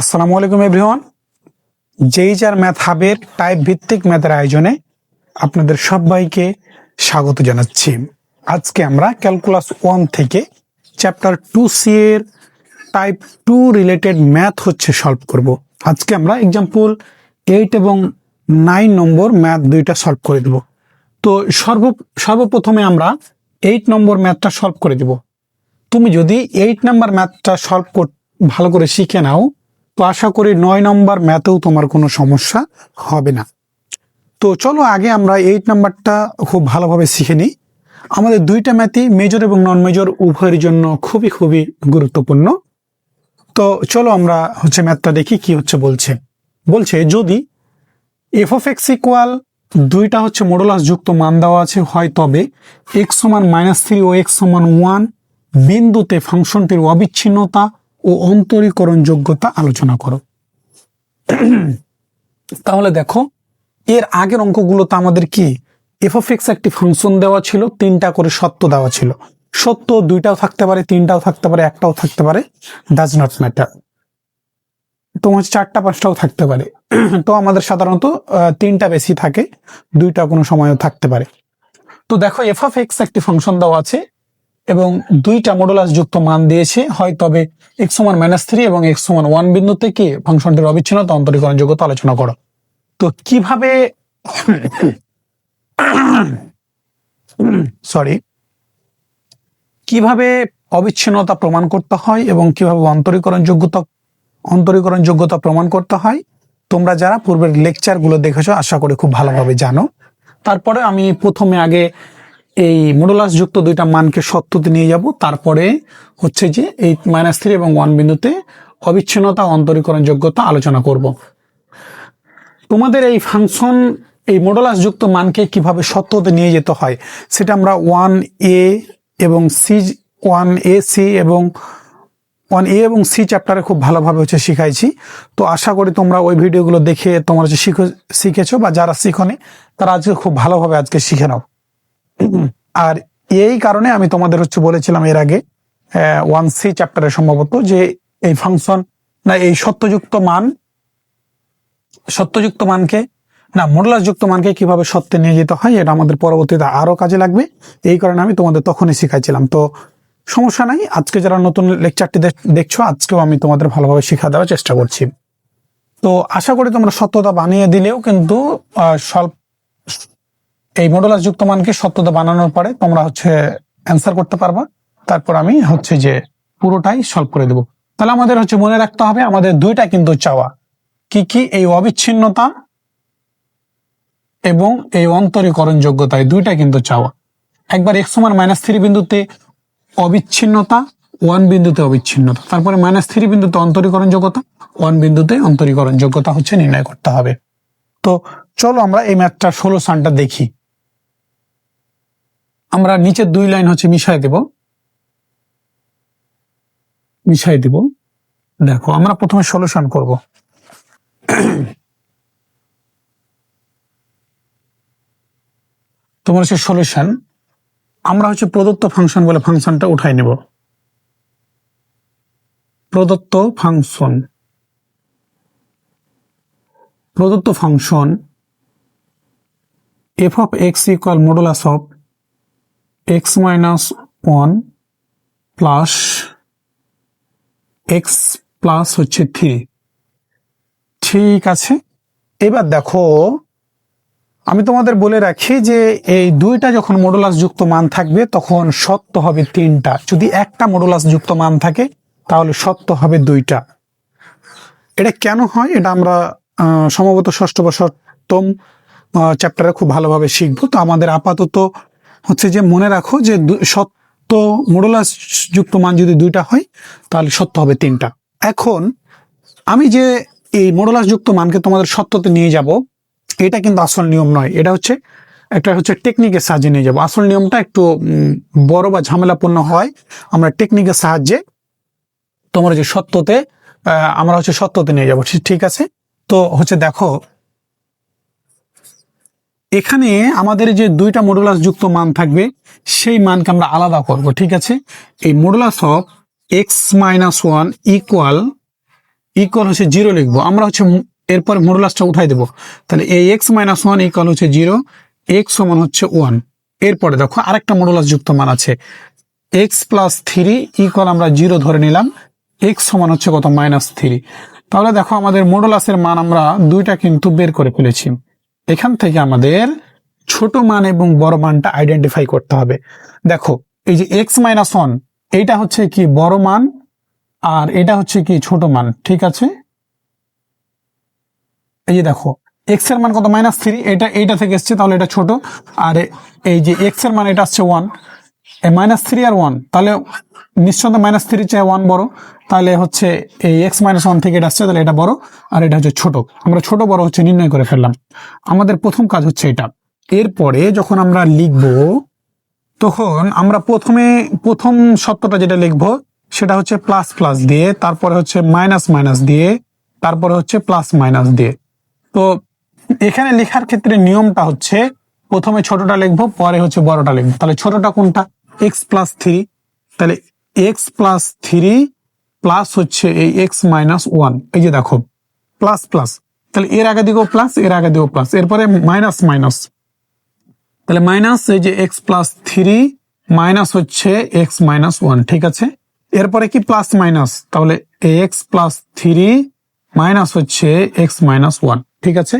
আসসালামু আলাইকুম everyone. জেইচআর math হাবের type ভিত্তিক ম্যাথের আয়োজনে আপনাদের সবাইকে স্বাগত জানাচ্ছি। আজকে আমরা ক্যালকুলাস 1 থেকে চ্যাপ্টার 2C এর টাইপ 2 রিলেটেড ম্যাথ সলভ করব। আজকে আমরা এক্সাম্পল 8 এবং 9 নম্বর ম্যাথ দুইটা সলভ করে দেব। তো সর্বপ্রথমে আমরা 8 নম্বর ম্যাথটা সলভ করে দেব। তুমি যদি 8 নম্বর ম্যাথটা সলভ ভালো করে শিখে নাও তো আশা করি 9 নম্বর ম্যাথেও তোমার কোনো সমস্যা হবে না। তো চলো আগে আমরা 8 নাম্বারটা খুব ভালোভাবে শিখে নিই। আমাদের দুইটা ম্যাথই মেজর এবং নন মেজর উভয়ের জন্য খুবই গুরুত্বপূর্ণ। তো চলো আমরা ম্যাথটা দেখি কি বলছে যদি এফ অফ এক্স ইকুয়াল দুইটা মডুলাস যুক্ত মান দেওয়া আছে হয় তবে এক্স সমান -3 ও এক্স সমান 1 বিন্দুতে ফাংশনটির অবিচ্ছিন্নতা ও অন্তরীকরণ যোগ্যতা আলোচনা করো। তাহলে দেখো এর আগের অঙ্কগুলোতে আমাদের কি এফ অফ এক্স একটি ফাংশন দেওয়া ছিল, তিনটা করে সত্য দেওয়া ছিল। সত্য দুইটাও থাকতে পারে, তিনটাও থাকতে পারে, একটাও থাকতে পারে, ডাজ নট ম্যাটার। তোমার 4টা 5টাও থাকতে পারে। তো আমাদের সাধারণত 3টা বেশি থাকে, দুইটা কোনো সময়ও থাকতে পারে। তো দেখো এফ অফ এক্স একটি ফাংশন দেওয়া আছে এবং দুইটা মডুলাস যুক্ত মান দিয়েছে হয় তবে এক্স সমান -3 এবং এক্স সমান 1 বিন্দুতে কি ফাংশনটির অবিচ্ছিন্নতা অন্তরীকরণ যোগ্যতা আলোচনা করো। তো কিভাবে অবিচ্ছিন্নতা প্রমাণ করতে হয় এবং কিভাবে অন্তরীকরণ যোগ্যতা প্রমাণ করতে হয় তোমরা যারা পূর্বের লেকচারগুলো দেখেছো আশা করি খুব ভালোভাবে জানো। তারপরে আমি প্রথমে আগে এই মডুলাস যুক্ত দুইটা মানকে সত্যতে নিয়ে যাব, তারপরে যে এই -3 এবং 1 বিন্দুতে অবিচ্ছিন্নতা অন্তরীকরণ যোগ্যতা আলোচনা করব। তোমাদের এই ফাংশন এই মডুলাস যুক্ত মানকে কিভাবে সত্যতে নিয়ে যেতে হয় সেটা আমরা 1A এবং সি চ্যাপ্টারে খুব ভালোভাবে শিখাইছি। তো আশা করি তোমরা ওই ভিডিওগুলো দেখে তোমরা শিখেছো বা যারা শিখোনি তারা আজকে খুব ভালোভাবে আজকে শিখে নাও। আর এই কারণে আমি তোমাদের বলেছিলাম এর আগে 1C চ্যাপ্টারে সম্ভবত যে এই ফাংশন না এই সত্যযুক্ত মানকে না মডুলাস যুক্ত মানকে কিভাবে সত্যে নিয়ে যেতে হয় এটা আমাদের পরবর্তীতে আরো কাজে লাগবে। এই কারণে আমি তোমাদের তখনই শিখাইছিলাম। তো সমস্যা নাই, আজকে যারা নতুন লেকচারটি দেখছো আজকেও আমি তোমাদের ভালোভাবে শিক্ষা দেওয়ার চেষ্টা করছি। তো আশা করি তোমরা সত্যতা বানিয়ে দিলেও কিন্তু এই মডুলাস যুক্ত মানকে সত্যতা বানানোর পরে তোমরা অ্যান্সার করতে পারবা। তারপর আমি যে পুরোটাই সলভ করে দেব। তাহলে আমাদের মনে রাখতে হবে আমাদের দুইটা কিন্তু চাওয়া কি এই অবিচ্ছিন্নতা এবং এই অন্তরীকরণ যোগ্যতা, এই দুইটা কিন্তু চাওয়া। একবার এক্স সমান -3 বিন্দুতে অবিচ্ছিন্নতা, 1 বিন্দুতে অবিচ্ছিন্নতা, তারপরে -3 বিন্দুতে অন্তরীকরণ যোগ্যতা, 1 বিন্দুতে অন্তরীকরণ যোগ্যতা নির্ণয় করতে হবে। তো চলো আমরা এই ম্যাথটা সলিউশনটা দেখি। আমরা নিচের দুই লাইন মিশাই দিব। দেখো আমরা প্রথমে সলিউশন করব। তোমার সলিউশন আমরা প্রদত্ত ফাংশন বলে ফাংশনটা উঠাই নেব। প্রদত্ত function F of x equal modulus of x -1 plus x plus 3। ঠিক আছে, এবার দেখো আমি তোমাদের বলে রাখি যে এই দুইটা যখন মডুলাস যুক্ত মান থাকবে তখন সত্য হবে 3টা। যদি একটা মডুলাস যুক্ত মান থাকে তাহলে সত্য হবে 2টা। এটা কেন হয় এটা আমরা সম্ভবত ষষ্ঠ বা সপ্তম চ্যাপ্টারে খুব ভালোভাবে শিখবো। তো আমাদের আপাতত যে মনে রাখো যে সত্য মডুলাস যুক্ত মান যদি 2টা হয় তাহলে সত্য হবে 3টা। এখন আমি যে এই মডুলাস যুক্ত মানকে তোমাদের সত্যতে নিয়ে যাব এটা কিন্তু আসল নিয়ম নয়, এটা একটা টেকনিকের সাহায্যে নিয়ে যাব। আসল নিয়মটা একটু বড় বা ঝামেলাপূর্ণ হয়। আমরা টেকনিকের সাহায্যে তোমরা সত্যতে আমরা সত্যতে নিয়ে যাব। ঠিক আছে, তো দেখো এখানে আমাদের যে দুইটা মডুলাস যুক্ত মান থাকবে সেই মানকে আমরা আলাদা করব। ঠিক আছে, এই modulus of x -1 equal equal হচ্ছে 0 লিখবো আমরা হচ্ছে এরপরে মডুলাসটা উঠাই দেবো। তাহলে এই x মাইনাস 1 ইকুয়াল হচ্ছে 0, x সমান হচ্ছে 1। এরপরে দেখো আরেকটা মডুলাস যুক্ত মান আছে, x প্লাস 3 ইকুয়াল আমরা 0 ধরে নিলাম, x সমান হচ্ছে কত -3। তাহলে দেখো আমাদের মডুলাসের মান আমরা দুইটা কিন্তু বের করে ফেলেছি। এখান থেকে আমাদের ছোট মান এবং বড় মানটা আইডেন্টিফাই করতে হবে। দেখো এই যে x মাইনাস 1 এইটা হচ্ছে কি বড় মান, আর এটা হচ্ছে কি ছোট মান, ঠিক আছে। এই যে দেখো x এর মান কত -3, এইটা থেকে এসছে, তাহলে এটা ছোট। আর এই যে x এর মান এটা আসছে 1, এই -3 আর 1, তাহলে নিঃসন্দেহে -3 চেয়ে 1 বড়, তাহলে হচ্ছে এই x মাইনাস 1 থেকে এটা আসছে, তাহলে এটা বড় আর এটা হচ্ছে ছোট। আমরা ছোট বড় হচ্ছে নির্ণয় করে ফেললাম। আমাদের প্রথম কাজ হচ্ছে এটা। এরপরে যখন আমরা লিখব তখন আমরা প্রথম সত্যটা যেটা লিখব সেটা হচ্ছে প্লাস প্লাস দিয়ে, তারপরে হচ্ছে মাইনাস মাইনাস দিয়ে, তারপরে হচ্ছে প্লাস মাইনাস দিয়ে। তো এখানে লেখার ক্ষেত্রে নিয়মটা হচ্ছে প্রথমে ছোটটা লিখবো, পরে হচ্ছে বড়টা লিখবো। তাহলে ছোটটা কোনটা? x প্লাস 3, তাহলে x প্লাস 3 প্লাস হচ্ছে এই x মাইনাস 1। এই যে দেখো প্লাস প্লাস, তাহলে এর আগে দিকেও প্লাস, এর আগে দিকেও প্লাস, এরপরে মাইনাস মাইনাস, তাহলে মাইনাস এই যে x প্লাস 3 মাইনাস হচ্ছে x মাইনাস 1, ঠিক আছে। এরপরে কি প্লাস মাইনাস, তাহলে x প্লাস 3 মাইনাস হচ্ছে x মাইনাস 1, ঠিক আছে।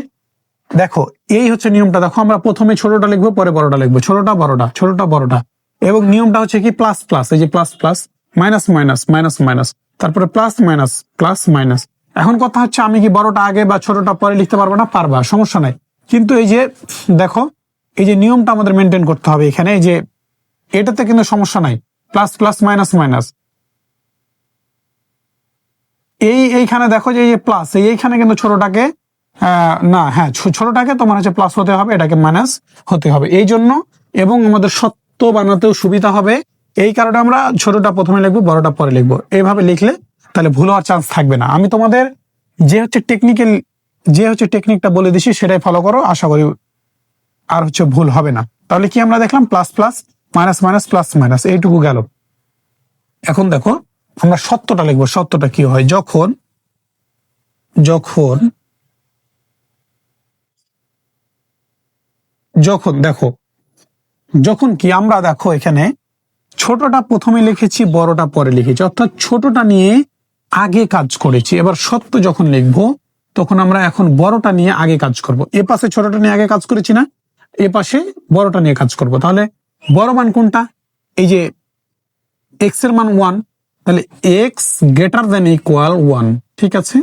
দেখো এই হচ্ছে নিয়মটা। দেখো আমরা প্রথমে ছোটটা লিখবো, পরে বড়টা লিখবো, ছোটটা বড়টা, ছোটটা বড়টা, এবং নিয়মটা হচ্ছে কি প্লাস প্লাস, এই যে plus plus, minus minus, minus minus, তারপরে প্লাস মাইনাস, প্লাস মাইনাস। এখন কথা হচ্ছে আমি কি বড়টা আগে বা ছোটটা পরে লিখতে পারবো না? পারবা, সমস্যা নাই। কিন্তু এই যে দেখো এই যে নিয়মটা আমাদের মেনটেন করতে হবে এখানে, এই যে এটাতে কিন্তু সমস্যা নাই, প্লাস প্লাস মাইনাস মাইনাস। এইখানে দেখো যে এই প্লাস, এইখানে কিন্তু ছোটটাকে না, হ্যাঁ ছোটটাকে তোমার হচ্ছে প্লাস হতে হবে, এটাকে মাইনাস হতে হবে, এই জন্য। এবং আমাদের সত্য বানাতেও সুবিধা হবে, এই কারণে আমরা ছোটটা প্রথমে লিখবো, বড়টা পরে লিখবো। এইভাবে লিখলে তাহলে ভুল হওয়ার চান্স থাকবে না। আমি তোমাদের যে হচ্ছে টেকনিকটা বলে দিছি সেটাই ফলো করো, আশা করি আর হচ্ছে ভুল হবে না। তাহলে কি আমরা দেখলাম plus plus, minus minus, plus minus, এইটুকু গেল। এখন দেখো আমরা সত্যটা লিখবো। সত্যটা কি হয়? যখন দেখো যখন কি আমরা দেখো এখানে ছোটটা প্রথমে লিখেছি, বড়টা পরে লিখেছি, অর্থাৎ ছোটটা নিয়ে আগে কাজ করেছি। এবার সত্য যখন লিখবো তখন আমরা এখন বড়টা নিয়ে আগে কাজ করব। এ পাশে ছোটটা নিয়ে আগে কাজ করেছি না, এ পাশে বড়টা নিয়ে কাজ করব। তাহলে বড় মান কোনটা? এই যে x এর মান 1, তাহলে x গ্রেটার দেন ইকুয়াল 1, ঠিক আছে,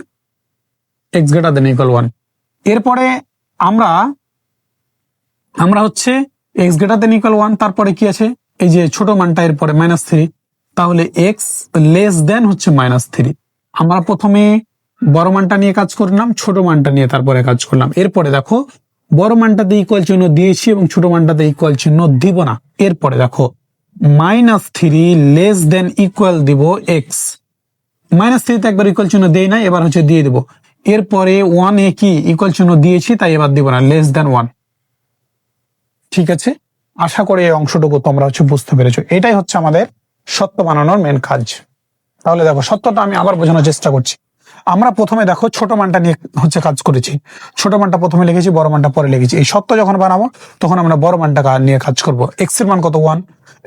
x গ্রেটার দেন ইকুয়াল 1। এরপরে আমরা হচ্ছে x গ্রেটার দেন ইকুয়াল 1, তারপরে কি আছে এই যে ছোট মানটা, এরপরে -3, তাহলে x লেস দেন হচ্ছে -3। আমরা প্রথমে বড় মানটা নিয়ে কাজ করলাম, ছোট মানটা নিয়ে তারপরে কাজ করলাম। এরপরে দেখো বড় মানটাতে ইকুয়াল চিহ্ন দিয়েছি এবং ছোট মানটাতে ইকুয়াল চিহ্ন দিব না। এরপরে দেখো -3 লেস দেন ইকুয়াল দিব x, -3 তে একবার ইকুয়াল চিহ্ন দেই নাই, এবার হচ্ছে দিয়ে দিব। এরপরে 1 এ কি ইকুয়াল চিহ্ন দিয়েছি, তাই এবার দিব না, লেস দেন 1, ঠিক আছে। আশা করি এই অংশটুকু তোমরা হচ্ছে বুঝতে পেরেছো। এটাই হচ্ছে আমাদের সত্য বানানোর মেন কাজ। তাহলে দেখো সত্যটা আমি আবার বোঝানোর চেষ্টা করছি। আমরা প্রথমে দেখো ছোট মানটা নিয়ে হচ্ছে কাজ করেছি, ছোট মানটা প্রথমে লিখেছি, বড় মানটা পরে লিখেছি। এই সত্য যখন বানাবো তখন আমরা বড় মানটা নিয়ে কাজ করব। x এর মান কত? 1,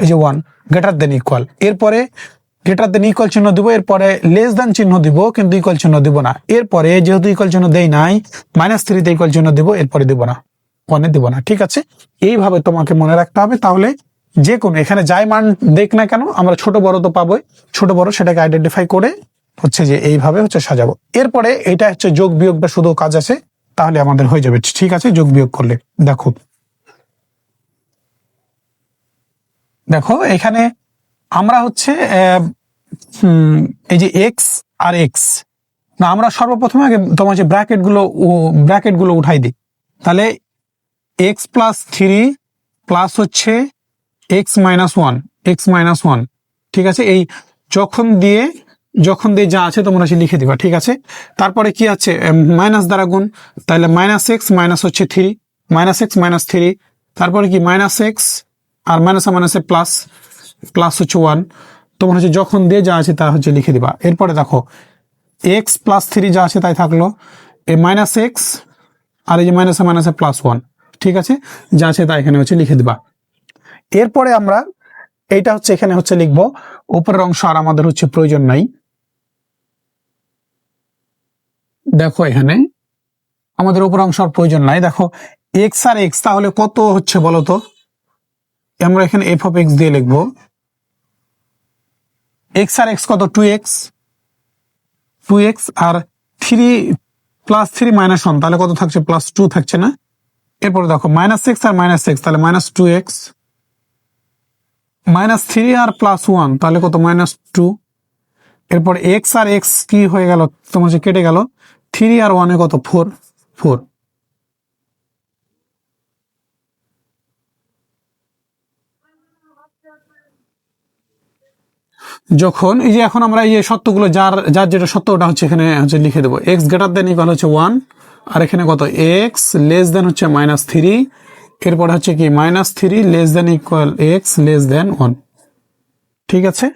এই যে 1 গ্রেটার দেন ইকুয়াল, এরপরে গ্রেটার দেন ইকুয়াল চিহ্ন দিব, এরপরে লেস দেন চিহ্ন দিব, কিন্তু ইকুয়াল চিহ্ন দিব না। এরপরে যেহেতু ইকুয়াল চিহ্ন দেই নাই, -3 তে ইকুয়াল চিহ্ন দিব, এরপরে দিব না, 1 এ দিব না, ঠিক আছে। এইভাবে তোমাকে মনে রাখতে হবে। তাহলে যে কোনো এখানে যাই মান দেখ না কেন আমরা ছোট বড় তো পাবোই, ছোট বড় সেটাকে আইডেন্টিফাই করে হচ্ছে যে এইভাবে হচ্ছে সাজাবো। এরপরে এটা হচ্ছে যোগ বিয়োগটা শুধু কাজ আছে, তাহলে আমাদের হয়ে যাবে, ঠিক আছে। যোগ বিয়োগ করলে দেখো এখানে আমরা হচ্ছে এই যে এক্স আর এক্স, না আমরা সর্বপ্রথমে আগে তোমার যে ব্র্যাকেট গুলো উঠাই দিই। তাহলে এক্স প্লাস 3 প্লাস হচ্ছে এক্স মাইনাস 1, ঠিক আছে। এই যখন দিয়ে যা আছে তোমরা সে লিখে দিবা, ঠিক আছে। তারপরে কি আছে? মাইনাস দ্বারা গুণ, তাহলে -x মাইনাস হচ্ছে 3, -x মাইনাস 3, তারপরে কি -x আর মাইনাসে প্লাস হচ্ছে 1, তোমরা হচ্ছে যখন দিয়ে যা আছে তা হচ্ছে লিখে দিবা। এরপরে দেখো এক্স প্লাস থ্রি যা আছে তাই থাকলো, এ মাইনাস এক্স আর এই যে মাইনাসে মাইনাসে প্লাস ওয়ান, ঠিক আছে, যা আছে তা এখানে হচ্ছে লিখে দিবা। এরপরে আমরা এইটা হচ্ছে এখানে হচ্ছে লিখবো, উপরের অংশ আর আমাদের হচ্ছে প্রয়োজন নাই। দেখো এখানে আমাদের উপর অংশ আর প্রয়োজন নাই। দেখো এক্স আর এক্স তাহলে কত হচ্ছে বলো তো, আমরা এখানে এফ অফ এক্স দিয়ে লিখবো, এক্স আর এক্স কত, টু এক্স, টু এক্স আর three plus three minus one তাহলে কত থাকছে, প্লাস টু থাকছে না। এরপরে দেখো মাইনাস এক্স আর মাইনাস এক্স তাহলে minus two x, minus three আর প্লাস ওয়ান তাহলে কত, মাইনাস টু। এরপর এক্স আর এক্স কি হয়ে গেল, তোমার যে কেটে গেল, থ্রি আর ওয়ানে কত, ফোর, ফোর। যখন এই যে এখন আমরা এই সত্যগুলো যার যার যেটা সত্য ওটা হচ্ছে এখানে হচ্ছে লিখে দেবো, এক্স গ্রেটার দেন ইকুয়াল হচ্ছে ওয়ান, আর এখানে কত, এক্স লেস দেন হচ্ছে মাইনাস থ্রি, এরপরে হচ্ছে কি minus three less than equal x less than one, ঠিক আছে।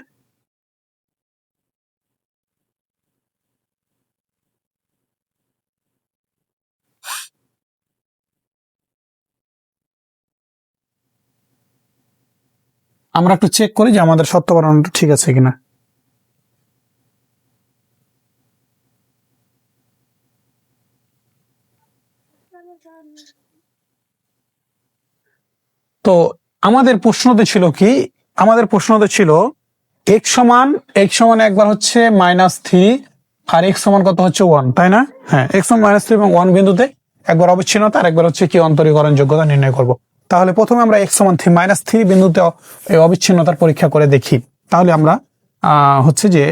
আমরা একটু চেক করি যে আমাদের সত্য বানানোটা ঠিক আছে কিনা। তো আমাদের প্রশ্নতে ছিল কি, আমাদের প্রশ্নতে ছিল এক্স সমান একবার হচ্ছে মাইনাস থ্রি আর এক্স সমান কত হচ্ছে ওয়ান, তাই না? হ্যাঁ, এক্স সমান মাইনাস থ্রি এবং ওয়ান বিন্দুতে একবার অবিচ্ছিন্নতা আর একবার হচ্ছে কি অন্তরীকরণ যোগ্যতা নির্ণয় করব। তাহলে প্রথমে আমরা এক্স সমান মাইনাস থ্রি বিন্দুতে এই অবিচ্ছিন্নতার পরীক্ষা করে দেখি। তাহলে আমরা হচ্ছে যে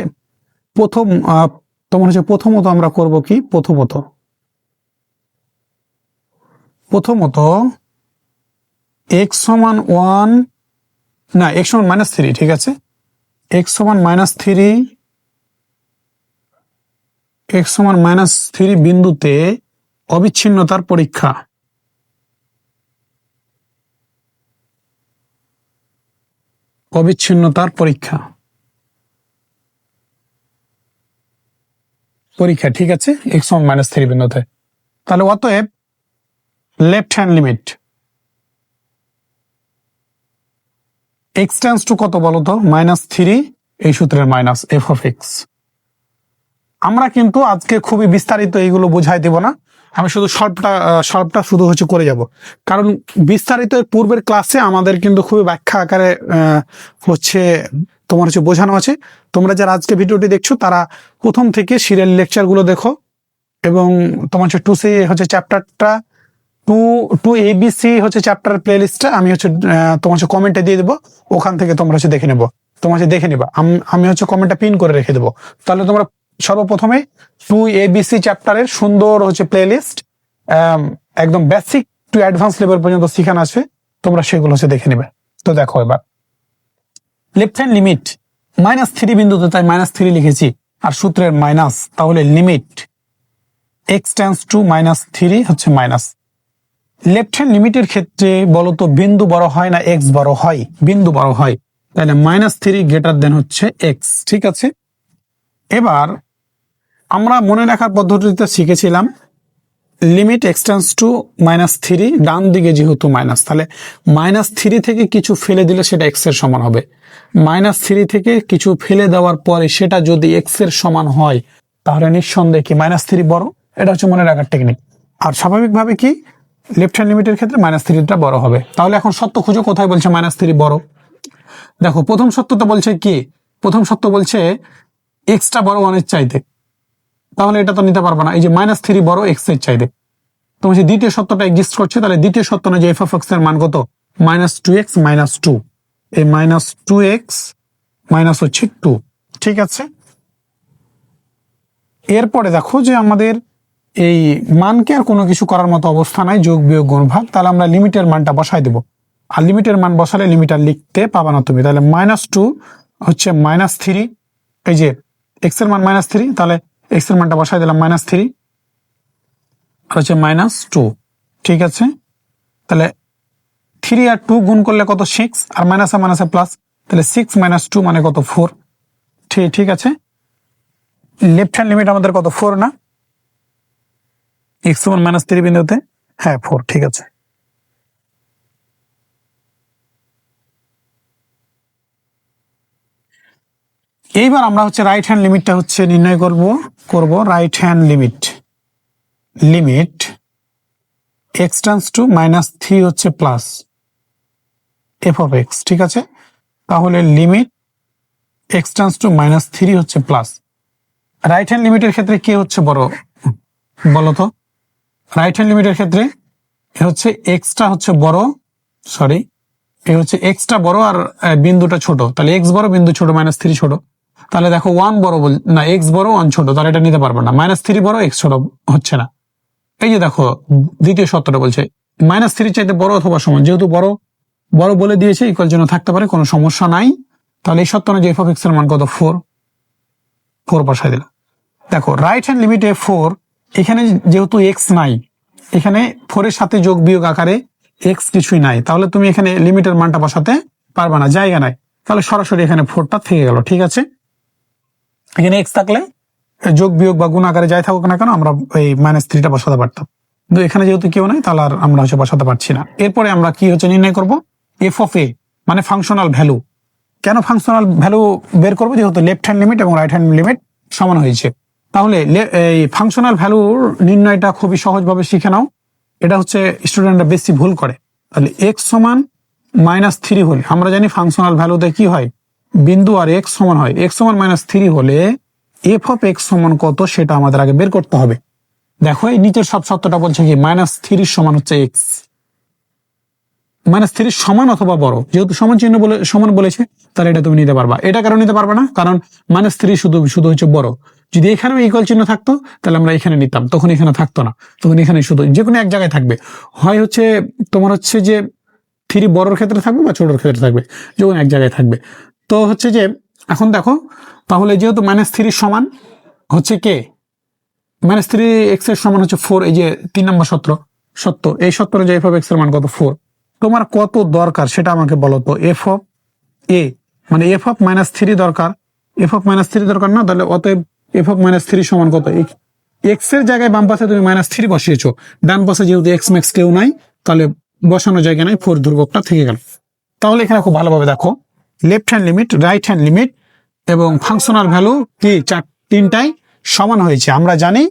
তোমার হচ্ছে প্রথমত আমরা করব কি, প্রথমত এক্স সমান ওয়ান, না এক্স সমান মাইনাস থ্রি, ঠিক আছে, এক্স সমান মাইনাস থ্রি, এক্স সমান মাইনাস থ্রি বিন্দুতে অবিচ্ছিন্নতার পরীক্ষা, অবিচ্ছিন্নতার পরীক্ষা, ঠিক আছে, এক্স সমান মাইনাস থ্রি বিন্দুতে। তাহলে অতএব left hand limit x tends two কত বলতো, মাইনাস থ্রি, এই সূত্রের মাইনাস এফ অফ এক্স। আমরা কিন্তু আজকে খুবই বিস্তারিত এইগুলো বুঝাই দেব না, আমি শুধু সলভটা শুধু হচ্ছে করে যাব, কারণ বিস্তারিত পূর্বের ক্লাসে আমাদের কিন্তু খুবই ব্যাখ্যা আকারে হচ্ছে তোমার হচ্ছে বোঝানো আছে। তোমরা যারা আজকে ভিডিওটি দেখছো তারা প্রথম থেকে সিরিয়াল লেকচারগুলো দেখো, এবং তোমার হচ্ছে টু সি হচ্ছে চ্যাপ্টারটা, টু টু এবিসি হচ্ছে চ্যাপ্টার প্লে লিস্টটা আমি হচ্ছে তোমার হচ্ছে কমেন্টে দিয়ে দেবো, ওখান থেকে তোমরা হচ্ছে দেখে নেবো, তোমার হচ্ছে দেখে নিবা, আমি হচ্ছে কমেন্টটা পিন করে রেখে দেবো। তাহলে তোমরা সর্বপ্রথমে টু এবিসি চ্যাপ্টারের সুন্দর হচ্ছে প্লে লিস্ট, একদম বেসিক টু অ্যাডভান্স লেভেল পর্যন্ত শিখানো আছে, তোমরা সেগুলো হচ্ছে দেখে নেবে। তো দেখো এবার left hand limit minus three বিন্দুতে, তাই মাইনাস থ্রি লিখেছি, আর সূত্রের মাইনাস, তাহলে limit x tends to minus three হচ্ছে মাইনাস। লেফট হ্যান্ড লিমিটের ক্ষেত্রে বলতো বিন্দু বড় হয় না এক্স বড় হয়, বিন্দু বড় হয়, তাহলে মাইনাস থ্রি গ্রেটার দেন হচ্ছে এক্স, ঠিক আছে। এবার আমরা মনে রাখার পদ্ধতিতে শিখেছিলাম limit x tends to minus three, ডান দিকে যেহেতু মাইনাস, তাহলে মাইনাস থ্রি থেকে কিছু ফেলে দিলে সেটা এক্স এর সমান হবে, মাইনাস থ্রি থেকে কিছু ফেলে দেওয়ার পরে সেটা যদি এক্স এর সমান হয় তাহলে নিঃসন্দেহে কি মাইনাস থ্রি বড়, এটা হচ্ছে মনে রাখার টেকনিক। আর স্বাভাবিকভাবে কি লেফট হ্যান্ড লিমিটের ক্ষেত্রে মাইনাস থ্রিটা বড় হবে। তাহলে এখন সত্য খুঁজো, কোথায় বলছে মাইনাস থ্রি বড়। দেখো প্রথম সত্যটা বলছে কি, প্রথম সত্য বলছে এক্সটা বড় ওয়ানের চাইতে, তাহলে এটা তো নিতে পারবো না, এই যে মাইনাস থ্রি বড় এক্স এর চাইতে। তোমার যে দ্বিতীয় সত্যটা এক্সিস্ট করছে, তাহলে দ্বিতীয় সত্য না যে এফ অফ এক্স এর মান কত, minus two x minus two, এই মাইনাস টু এক্স মাইনাস হচ্ছে টু, ঠিক আছে। এরপরে দেখো যে আমাদের এই মানকে আর কোনো কিছু করার মতো অবস্থা নাই, যোগ বিয়োগ গুণ ভাগ, তাহলে আমরা লিমিটের মানটা বসাই দেবো, আর লিমিটের মান বসালে লিমিটার লিখতে পাবা না তুমি, তাহলে মাইনাস টু হচ্ছে মাইনাস থ্রি, এই যে এক্স এর মান মাইনাস থ্রি, তাহলে এক্স এর মানটা বসাই দিলাম মাইনাস থ্রি, আর হচ্ছে মাইনাস টু, ঠিক আছে। তাহলে থ্রি আর টু গুণ করলে কত, সিক্স, আর মাইনাসে মাইনাসে প্লাস, তাহলে সিক্স মাইনাস টু মানে কত, ফোর, ঠিক আছে। লেফট হ্যান্ড লিমিট আমাদের কত 4 না, x সমান -3 বিন্দুতে, হ্যাঁ 4, ঠিক আছে। এইবার আমরা হচ্ছে রাইট হ্যান্ড লিমিটটা হচ্ছে নির্ণয় করব right hand limit x tends to -3 হচ্ছে প্লাস f অফ x, ঠিক আছে। তাহলে লিমিট x টেন্ডস টু -3 হচ্ছে প্লাস। রাইট হ্যান্ড লিমিটের ক্ষেত্রে কে হচ্ছে বড় বলো তো? রাইট হ্যান্ড লিমিটের ক্ষেত্রে হচ্ছে এক্সটা হচ্ছে বড়, সরি এই হচ্ছে এক্সটা বড় আর বিন্দুটা ছোট, তাহলে এক্স বড় বিন্দু ছোট, -3 ছোট। তাহলে দেখো 1 বড় না, এক্স বড় 1 ছোট, তাহলে এটা নিতে পারবে না। -3 বড় এক্স ছোট হচ্ছে না। এই যে দেখো দ্বিতীয় সত্যটা বলছে -3 চাইতে বড় অথবা সমান, যেহেতু বড় বলে দিয়েছে ইকুয়াল জন্য থাকতে পারে, কোনো সমস্যা নাই। তাহলে এই সত্য অনুযায়ী f অফ x এর মান কত 4 বসাই দিলাম। দেখো রাইট হ্যান্ড লিমিটে 4, এখানে যেহেতু এক্স নাই, এখানে 4 এর সাথে যোগ বিয়োগ আকারে এক্স কিছুই নাই, তাহলে তুমি এখানে লিমিটের মানটা বসাতে পারবে না, জায়গা নাই। তাহলে সরাসরি এখানে 4টা থেকে গেল, ঠিক আছে। এখানে এক্স থাকলে যোগ বিয়োগ বা গুণ আকারে যাই থাকুক না কেন আমরা এই -3টা বসাতে পারতাম, কিন্তু এখানে যেহেতু কেউ নাই তাহলে আর আমরা হচ্ছে বসাতে পারছি না। এরপরে আমরা কি হচ্ছে নির্ণয় করব এফ অফ এ, মানে ফাংশনাল ভ্যালু। কেন ফাংশনাল ভ্যালু বের করবো? যেহেতু লেফট হ্যান্ড লিমিট এবং রাইট হ্যান্ড লিমিট সমান হয়েছে। তাহলে এই ফাংশনাল ভ্যালুর নির্ণয়টা খুবই সহজভাবে শিখে নাও। এটা হচ্ছে স্টুডেন্টরা বেশি ভুল করে। তাহলে এক্স সমান -3 হলে আমরা জানি ফাংশনাল ভ্যালুতে কি হয়, বিন্দু আর এক্স সমান হয়। এক্স সমান -3 হলে এফ অফ এক্স সমান কত সেটা আমাদের আগে বের করতে হবে। দেখো এই নিচের সব সত্যটা বলছে কি -3 সমান হচ্ছে এক্স, -3 সমান অথবা বড়, যেহেতু সমান চিহ্ন বলে সমান বলেছে তাহলে এটা তুমি নিতে পারবা। এটা কারণ নিতে পারবে না, কারণ -3 শুধু হচ্ছে বড়। যদি এখানেও ইকুয়াল চিহ্ন থাকতো তাহলে আমরা এখানে নিতাম, তখন এখানে থাকতো না, তখন এখানে শুধু যে কোনো এক জায়গায় থাকবে। হয় হচ্ছে তোমার হচ্ছে যে 3 বড়র ক্ষেত্রে থাকবে বা ছোটর ক্ষেত্রে থাকবে, যে কোনো এক জায়গায় থাকবে। তো হচ্ছে যে এখন দেখো, তাহলে যেহেতু -3 সমান হচ্ছে কে, -3 এক্স এর সমান হচ্ছে 4, এই যে 3 নম্বর সত্য, এই সত্য যে এফ অফ এক্স এর মান কত 4। তোমার কত দরকার সেটা আমাকে বলো তো। এফ অফ এ মানে এফ অফ -3 দরকার, এফ অফ -3 দরকার না, তাহলে অতএব এফ অফ -3 সমান কত, এক্স এর জায়গায় বাম পাশে তুমি -3 বসিয়েছো, ডান পাশে যেহেতু এক্স ম্যাক্স কেউ নাই তাহলে বসানো জায়গা নাই, 4 ধ্রুবকটা থেকে গেল। তাহলে এখানে খুব ভালোভাবে দেখো left hand limit, right hand limit এবং ফাংশনাল ভ্যালু কি তিনটাই সমান হয়েছে। আমরা জানি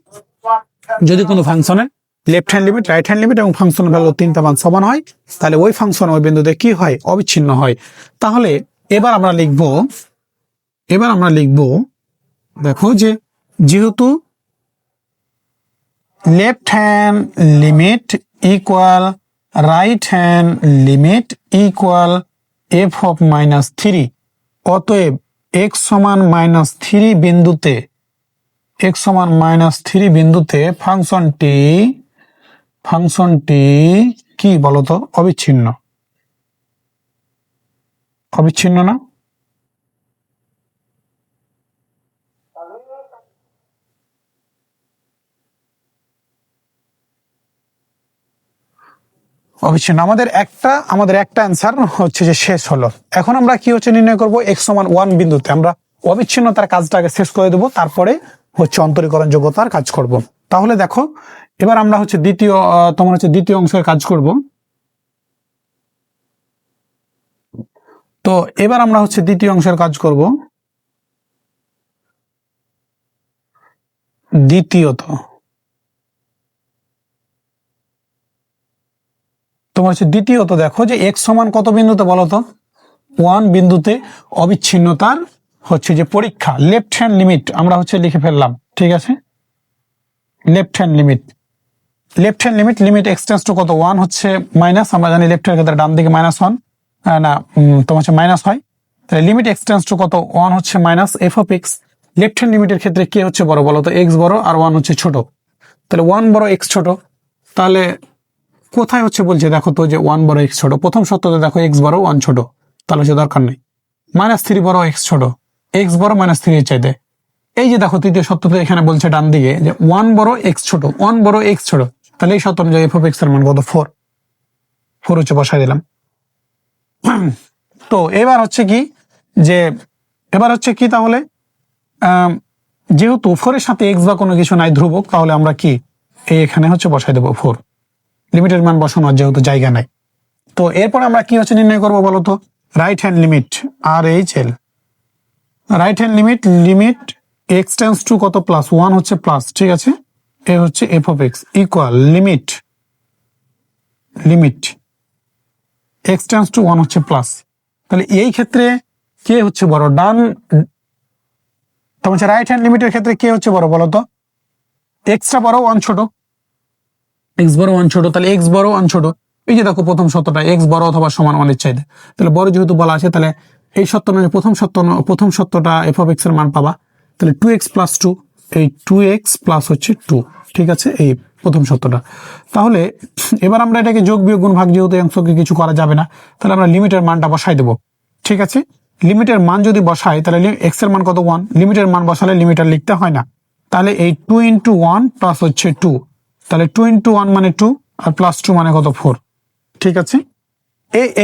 যদি কোনো ফাংশনের left hand limit, right hand limit এবং ফাংশনাল ভ্যালু তিনটা মান সমান হয় তাহলে ওই ফাংশন ওই বিন্দুতে কি হয়, অবিচ্ছিন্ন হয়। তাহলে এবার আমরা লিখব দেখো যে যেহেতু left hand limit equal right hand limit equal F of -3, অতএব x সমান -3 বিন্দুতে, x সমান -3 বিন্দুতে ফাংশনটি কি বলতো, অবিচ্ছিন্ন না? অবিচ্ছিন্ন। আমাদের একটা অ্যান্সার হচ্ছে যে শেষ হলো। এখন আমরা কি হচ্ছে নির্ণয় করব x সমান 1 বিন্দুতে। আমরা অবিচ্ছিন্নতার কাজটা আগে শেষ করে দেব, তারপরে হচ্ছে অন্তরীকরণ যোগ্যতার কাজ করব। তাহলে দেখো এবার আমরা হচ্ছে দ্বিতীয় অংশের কাজ করব। তো এবার আমরা হচ্ছে দ্বিতীয় অংশের কাজ করব। দ্বিতীয়ত দেখো যে x সমান কত বিন্দুতে বলো তো, 1 বিন্দুতে অবিচ্ছিন্নতার হচ্ছে যে পরীক্ষা। লেফট হ্যান্ড লিমিট আমরা হচ্ছে লিখে ফেললাম, ঠিক আছে। Left hand limit x tends to কত 1 হচ্ছে মাইনাস, আমরা জানি লেফটের ক্ষেত্রে ডান দিকে -1 না তোমার হচ্ছে মাইনাস হয়। তাহলে লিমিট x টেন্ডস টু কত 1 হচ্ছে minus f of x. Left hand লিমিটের ক্ষেত্রে কে হচ্ছে বড় বলো তো, x বড় আর 1 হচ্ছে ছোট। তাহলে 1 বড় x ছোট, তাহলে কোথায় হচ্ছে বলছে দেখো তো যে 1 বড় x ছোট। প্রথম সত্যতে দেখো x বড় 1 ছোট, তাহলে হচ্ছে দরকার নেই। -3 বড় x ছোট, x বড় -3 এর চাইতে। এই যে দেখো তৃতীয় সত্যতে এখানে বলছে ডান দিকে যে 1 বড় x ছোট, 1 বড় x ছোট, তাহলে এই সত্য অনুযায়ী এফ অফ এক্স এর মান কত 4 হচ্ছে বসাই দিলাম। তো এবার হচ্ছে কি তাহলে যেহেতু 4 এর সাথে এক্স বা কোনো কিছু নাই ধ্রুবক, তাহলে আমরা কি এখানে হচ্ছে বসাই দেবো 4। লিমিটের মান বসানোর যেহেতু জায়গা নাই। তো এরপরে আমরা কি হচ্ছে নির্ণয় করবো বলতো? Right hand limit RHL, right hand limit x tends two কত প্লাস 1 হচ্ছে প্লাস, ঠিক আছে। এ হচ্ছে F of x equal limit x tends two 1 হচ্ছে প্লাস। তাহলে এই ক্ষেত্রে কে হচ্ছে বড়? ডান, তোমার রাইট হ্যান্ড লিমিটের ক্ষেত্রে কে হচ্ছে বড় বলতো? এক্সটা বড় 1 ছোট, এক্স বড় 1 ছোট, তাহলে এক্স বড় 1 ছোট। এই যে দেখো প্রথম সত্যটা এক্স বড় অথবা সমান 1 এর চাইতে, তাহলে বড় যেহেতু বলা আছে, তাহলে এই সত্য নয় প্রথম সত্যটা এফ অফ এক্স এর মান পাবা। তাহলে 2x + 2, এই 2x প্লাস হচ্ছে 2, ঠিক আছে, এই প্রথম সত্যটা। তাহলে এবার আমরা এটাকে যোগ বিয়োগ গুণ ভাগ, যেহেতু অংশকে কিছু করা যাবে না, তাহলে আমরা লিমিটের মানটা বসাই দেবো, ঠিক আছে। লিমিটের মান যদি বসাই তাহলে এক্স এর মান কত 1, লিমিটের মান বসালে লিমিটার লিখতে হয় না। তাহলে এই 2 × 1 প্লাস হচ্ছে 2, তাহলে 2 × 1 মানে 2 আর প্লাস 2 মানে কত 4, ঠিক আছে।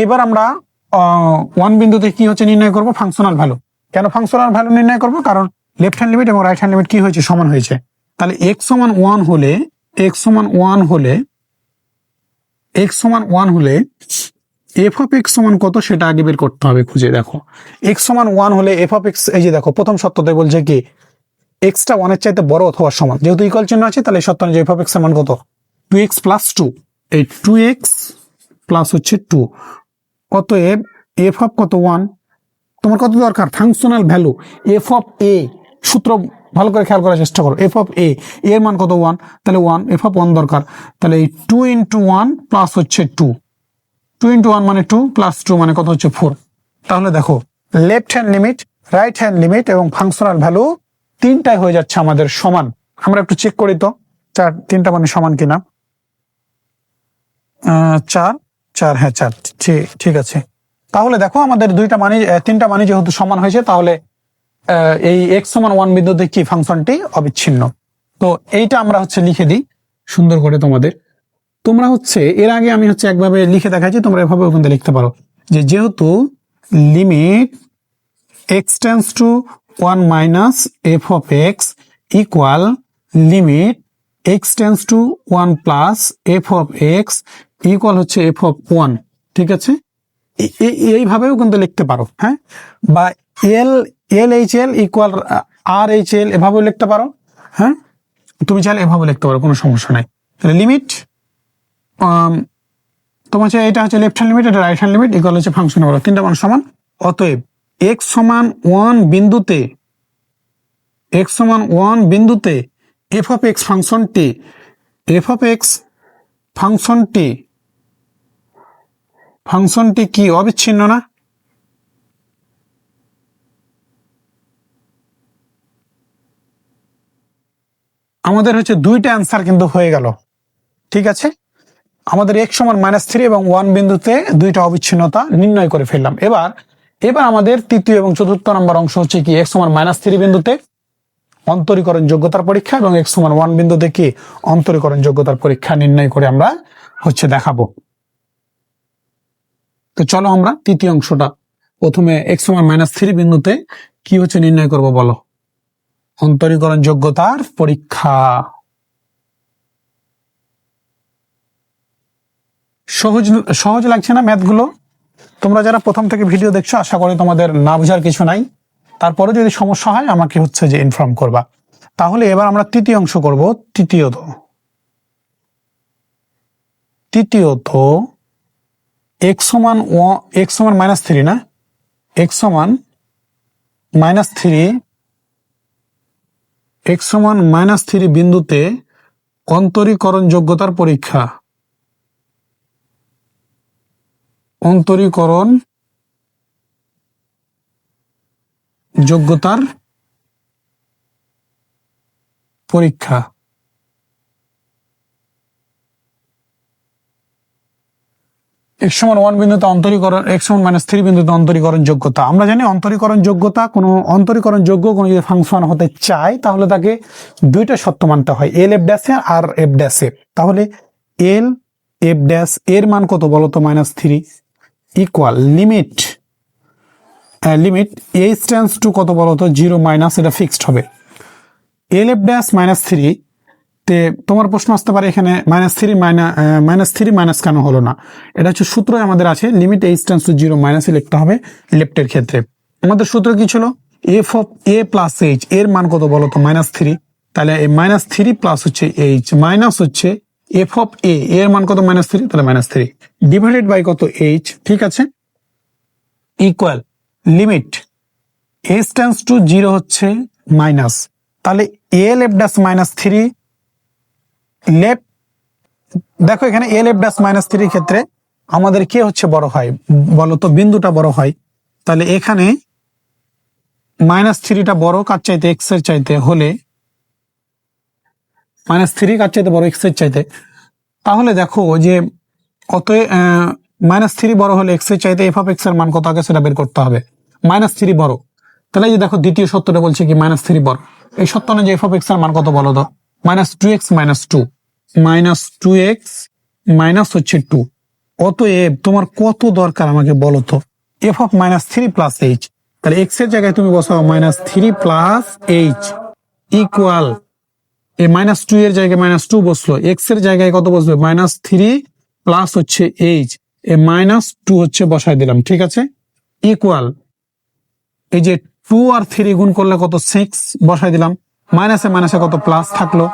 এইবার আমরা 1 বিন্দুতে কি হচ্ছে নির্ণয় করব? Functional value. কেন ফাংশনাল ভ্যালু নির্ণয় করব? কারণ লেফট হ্যান্ড লিমিট এবং রাইট হ্যান্ড লিমিট কি হয়েছে? সমান হয়েছে। তাহলে x সমান 1 হলে এফ অফ এক্স সমান কত সেটা আগে বের করতে হবে খুঁজে। দেখো x সমান 1 হলে এফ অফ এক্স, এই যে দেখো প্রথম সত্যতে বলছে কি এক্সটা 1 এর চাইতে বড় অথবা সমান, যেহেতু ইকুয়াল চিহ্ন আছে, তাহলে সত্য অনুযায়ী এফ অফ এক্স এর মান কত? 2x + 2, এই 2x প্লাস হচ্ছে 2, অতএব এফ অফ কত 1। তোমার কত দরকার? ফাংশনাল ভ্যালু এফ অফ এ। সূত্র ভালো করে খেয়াল করার চেষ্টা করো। এফ অফ এ এর মান কত 1, তাহলে 1, এফ অফ 1 দরকার। তাহলে এই 2 × 1 প্লাস হচ্ছে 2, 2 × 1 মানে 2 প্লাস 2 মানে কত হচ্ছে 4। তাহলে দেখো left hand limit, right hand limit এবং ফাংশনাল ভ্যালু তিনটাই হয়ে যাচ্ছে আমাদের সমান। আমরা একটু চেক করি তো তিনটা মানে সমান কিনা। 4 4, হ্যাঁ 4, ঠিক আছে। তাহলে দেখো আমাদের তিনটা মানে যেহেতু সমান হয়েছে, তাহলে এই এক্স সমান 1 বিন্দুতে কি ফাংশনটি অবিচ্ছিন্ন। তো এইটা আমরা হচ্ছে লিখে দিই সুন্দর করে তোমাদের। তোমরা হচ্ছে এর আগে আমি হচ্ছে একভাবে লিখে দেখাচ্ছি, তোমরা এভাবে ওখান থেকে লিখতে পারো যে যেহেতু limit x tends two 1 minus f of x equal limit x tends two 1 plus F of x equal হচ্ছে এফ অফ 1, ঠিক আছে। এইভাবেও কিন্তু লিখতে পারো, হ্যাঁ। বা LHL ইকুয়াল RHL এভাবেও লিখতে পারো, হ্যাঁ। তুমি চাইলে এভাবে লিখতে পারো, কোনো সমস্যা নাই। তাহলে লিমিট তোমার হচ্ছে এটা হচ্ছে লেফট হ্যান্ড লিমিট, এটা রাইট হ্যান্ড লিমিট ইকুয়াল হচ্ছে ফাংশন বলো, তিনটা মান সমান। অতএব x সমান 1 বিন্দুতে এফ অফ এক্স ফাংশনটি কি অবিচ্ছিন্ন না? আমাদের হচ্ছে দুইটা অ্যান্সার কিন্তু হয়ে গেল, ঠিক আছে। আমাদের x সমান -3 এবং 1 বিন্দুতে দুইটা অবিচ্ছিন্নতা নির্ণয় করে ফেললাম। এবার আমাদের তৃতীয় এবং চতুর্থ নম্বর অংশ হচ্ছে কি x সমান -3 বিন্দুতে অন্তরীকরণ যোগ্যতার পরীক্ষা এবং x সমান 1 বিন্দুতে কি অন্তরীকরণ যোগ্যতার পরীক্ষা নির্ণয় করে আমরা হচ্ছে দেখাবো। তো চলো আমরা তৃতীয় অংশটা প্রথমে x সমান -3 বিন্দুতে কি হচ্ছে নির্ণয় করব বলো? অন্তরীকরণ যোগ্যতার পরীক্ষা। সহজ লাগছে না ম্যাথগুলো? তোমরা যারা প্রথম থেকে ভিডিও দেখছো আশা করি তোমাদের না বোঝার কিছু নাই। তারপরে যদি সমস্যা হয় আমাকে হচ্ছে যে ইনফর্ম করবা। তাহলে এবার আমরা তৃতীয় অংশ করব। তৃতীয়ত x সমান -3 না, x সমান -3 বিন্দুতে অন্তরীকরণ যোগ্যতার পরীক্ষা। অন্তরীকরণ যোগ্যতার পরীক্ষা। x সমান 1 বিন্দুতে অন্তরীকরণ, x সমান -3 বিন্দুতে অন্তরীকরণ যোগ্যতা। আমরা জানি অন্তরীকরণ যোগ্যতা, কোনো অন্তরীকরণ যোগ্য কোনো যদি ফাংশন হতে চায় তাহলে তাকে দুইটা সত্য মানতে হয়, LF' আর F'। তাহলে LF' এর মান কত বলতো? -3 equal limit h tends to কত বলতো? 0 মাইনাস, এটা ফিক্সড হবে। এল এফ ড্যাশ মাইনাস থ্রি তে তোমার প্রশ্ন আসতে পারে এখানে মাইনাস থ্রি মাইনাস কেন হলো না? এটা হচ্ছে সূত্র আমাদের আছে, limit h tends to zero মাইনাসে লিখতে হবে লেফটের ক্ষেত্রে। আমাদের সূত্র কি ছিল? F of a plus h, এর মান কত বলো তো? Minus three. তাহলে এই মাইনাস থ্রি প্লাস হচ্ছে এইচ মাইনাস হচ্ছে এফ অফ এ, এর মান কত? Minus three. তাহলে মাইনাস থ্রি ডিভাইডেড বাই কত? এইচ। ঠিক আছে, equal limit h tends to zero হচ্ছে মাইনাস, তাহলে l f dash minus three left. দেখো এখানে এল এফ ড্যাশ মাইনাস থ্রির ক্ষেত্রে আমাদের কে হচ্ছে বড় হয় বলো তো? বিন্দুটা বড় হয়। তাহলে এখানে মাইনাস থ্রিটা বড় কার চাইতে? এক্স এর চাইতে হলে, মাইনাস থ্রি কার চাইতে বড়? এক্স এর চাইতে। তাহলে দেখো যে অতএব মাইনাস থ্রি বড় হলে এক্স এর চাইতে এফ অফ এক্স এর মান কত আগে সেটা বের করতে হবে। মাইনাস থ্রি বড়, তাহলে এই যে দেখো দ্বিতীয় সত্যটা বলছে কি মাইনাস থ্রি বড়। এই সত্য অনুযায়ী এফ অফ এক্স এর মান কত বলো তো? Minus two x minus two, minus two x minus হচ্ছে টু। অতএব তোমার কত দরকার আমাকে বলো তো? F of minus three plus h. তাহলে এক্স এর জায়গায় তুমি বসাও minus three plus h equal, এই মাইনাস টু এর জায়গায় মাইনাস টু বসলো, এক্স এর জায়গায় কত বসবে? মাইনাস থ্রি প্লাস হচ্ছে এইচ, এ মাইনাস টু হচ্ছে বসাই দিলাম। ঠিক আছে, ইকুয়াল এই যে টু আর থ্রি গুণ করলে কত? সিক্স বসাই দিলাম, মাইনাসে মাইনাসে কত? প্লাস থাকলো।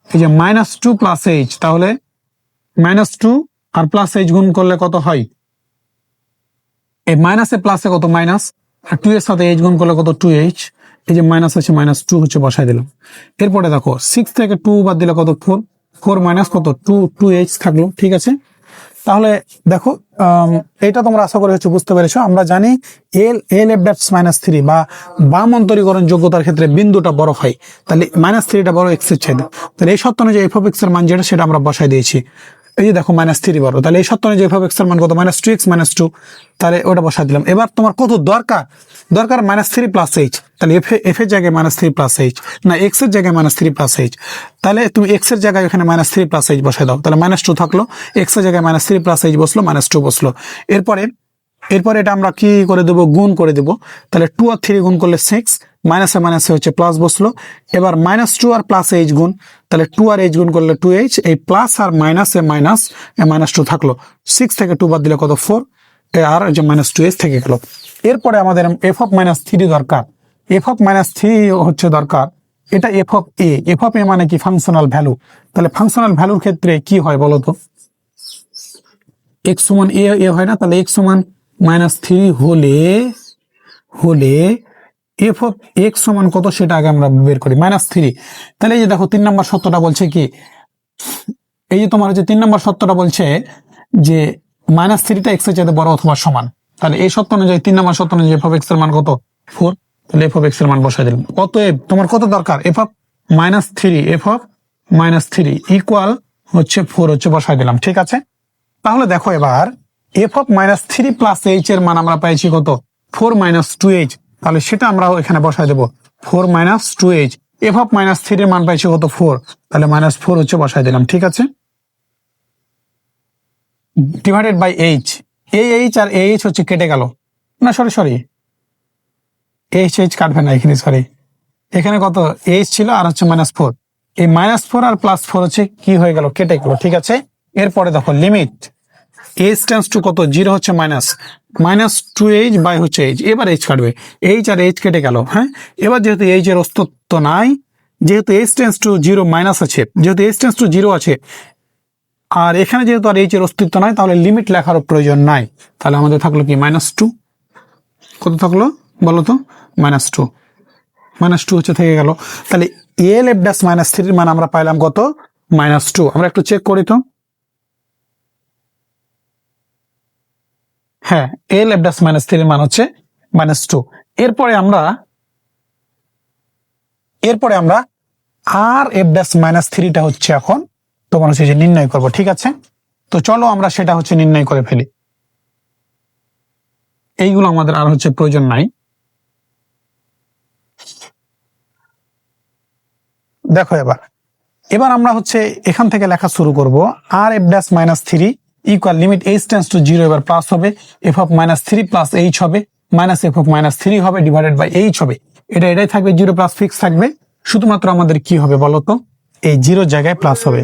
এই যে মাইনাস টু প্লাস এইচ, তাহলে মাইনাস টু আর প্লাস এইচ গুণ করলে কত হয়? এই মাইনাসে প্লাসে কত? মাইনাস, আর টু এর সাথে এইচ গুণ করলে কত? Two h. এই যে মাইনাস আছে মাইনাস টু হচ্ছে বসাই দিলাম। এরপরে দেখো সিক্স থেকে টু বাদ দিলে কত? ফোর, ফোর মাইনাস কত? টু, টু এইচ থাকলো। ঠিক আছে, তাহলে দেখো এটা তোমরা আশা করি হচ্ছে বুঝতে পেরেছো। আমরা জানি এল এফ ড্যাশ মাইনাস থ্রি বা বাম অন্তরীকরণ যোগ্যতার ক্ষেত্রে বিন্দুটা বড় হয়, তাহলে মাইনাস থ্রিটা বড় এক্স এর চাইতে। তাহলে এই সত্য অনুযায়ী এফ অফ এক্স এর মান যেটা সেটা আমরা বসাই দিয়েছি। এই যে দেখো মাইনাস থ্রি বড়, তাহলে এই সত্য অনুযায়ী এফ অফ এক্স এর মান কত? Minus two x minus two, তাহলে ওটা বসাই দিলাম। এবার তোমার কত দরকার? দরকার মাইনাস থ্রি প্লাস এইচ। তাহলে এফ এর জায়গায় মাইনাস থ্রি প্লাস এইচ, না এক্স এর জায়গায় মাইনাস থ্রি প্লাস এইচ। তাহলে তুমি এক্স এর জায়গায় এখানে মাইনাস থ্রি প্লাস এইচ বসাই দাও, তাহলে মাইনাস টু থাকলো। এক্স এর জায়গায় মাইনাস থ্রি প্লাস এইচ বসলো, মাইনাস টু বসলো। এরপরে এটা আমরা কি করে দেবো? গুণ করে দেবো। তাহলে টু আর থ্রি গুণ করলে সিক্স, মাইনাসে মাইনাসে হচ্ছে প্লাস বসলো। এবার মাইনাস টু আর প্লাস এইচ গুণ, তাহলে টু আর এইচ গুণ করলে টু এইচ, এই প্লাস আর মাইনাসে মাইনাস, মাইনাস টু থাকলো। সিক্স থেকে টু বাদ দিলে কত? ফোর, আর যে মাইনাস টু এইচ থেকে গেল। এরপরে আমাদের এফ অফ মাইনাস থ্রি দরকার। এফ অফ মাইনাস থ্রি হচ্ছে দরকার, এটা f of a. F of a মানে কি? Functional value. তাহলে ফাংশনাল ভ্যালুর ক্ষেত্রে কি হয় বলো তো? এক্স সমান এ হয় না? তাহলে এক্স সমান মাইনাস থ্রি হলে এফ অফ এক্স সমান কত সেটা আগে আমরা বের করি, মাইনাস থ্রি। তাহলে এই যে দেখো তিন নম্বর সত্যটা বলছে কি, এই যে তোমার হচ্ছে তিন নম্বর সত্যটা বলছে যে মাইনাস থ্রিটা এক্স এর চাইতে বড় অথবা সমান। তাহলে এই সত্য অনুযায়ী তিন নম্বর সত্য অনুযায়ী এফ অফ এক্স এর মান কত? ফোর। তাহলে এফ অফ এক্স এর মান বসাই দিলাম। অতএব তোমার কত দরকার? F of minus three, f of minus three equal হচ্ছে ফোর হচ্ছে বসাই দিলাম। ঠিক আছে, তাহলে দেখো এবার f of minus three plus h এর মান আমরা পাইছি কত? Four minus two h. তাহলে সেটা আমরা এখানে বসাই দেবো, four minus two h. F of minus three এর মান পাইছি কত? ফোর, তাহলে মাইনাস ফোর হচ্ছে বসাই দিলাম। ঠিক আছে, ডিভাইডেড বাই এইচ। এইচ আর এইচ হচ্ছে কেটে গেল, না সরি এইচ কাটবে না এখানে, সরি এখানে কত? এইচ ছিল আর হচ্ছে মাইনাস ফোর। এই মাইনাস ফোর আর প্লাস ফোর হচ্ছে কি হয়ে গেল? কেটে গেল। ঠিক আছে, এরপরে দেখো লিমিট এইচ টেন্ডস টু কত? জিরো হচ্ছে মাইনাস টু এইচ বাই হচ্ছে এইচ। এবার এইচ কাটবে, এইচ আর এইচ কেটে গেল। হ্যাঁ, এবার যেহেতু এইচ এর অস্তিত্ব নাই, যেহেতু H tends to zero minus আছে, যেহেতু এইচ টেন্ডস টু জিরো আছে, আর এখানে যেহেতু আর এইচ এর অস্তিত্ব নাই, তাহলে লিমিট লেখার প্রয়োজন নাই। তাহলে আমাদের থাকলো কি? Minus two. কত থাকলো বলো তো? Minus two. মাইনাস টু হচ্ছে থেকে গেল। তাহলে এল এফ ড্যাশ মাইনাস থ্রির মান আমরা পাইলাম কত? Minus two. আমরা একটু চেক করি তো। হ্যাঁ, এল এফ ড্যাশ মাইনাস থ্রির মান হচ্ছে মাইনাস টু। এরপরে আমরা আর এফ ড্যাশ মাইনাস থ্রিটা হচ্ছে এখন তোমার হচ্ছে যে নির্ণয় করবো। ঠিক আছে, তো চলো আমরা সেটা হচ্ছে নির্ণয় করে ফেলি। এইগুলো আমাদের আর হচ্ছে প্রয়োজন নাই। দেখো এবার আমরা হচ্ছে এখান থেকে লেখা শুরু করব। আর f dash minus three equal limit h tends to zero, এবার প্লাস হবে, f of minus three plus h হবে, minus f of minus three হবে, ডিভাইডেড বাই এইচ হবে। এটাই থাকবে, জিরো প্লাস ফিক্স থাকবে, শুধুমাত্র আমাদের কি হবে বলতো, এই জিরো জায়গায় প্লাস হবে,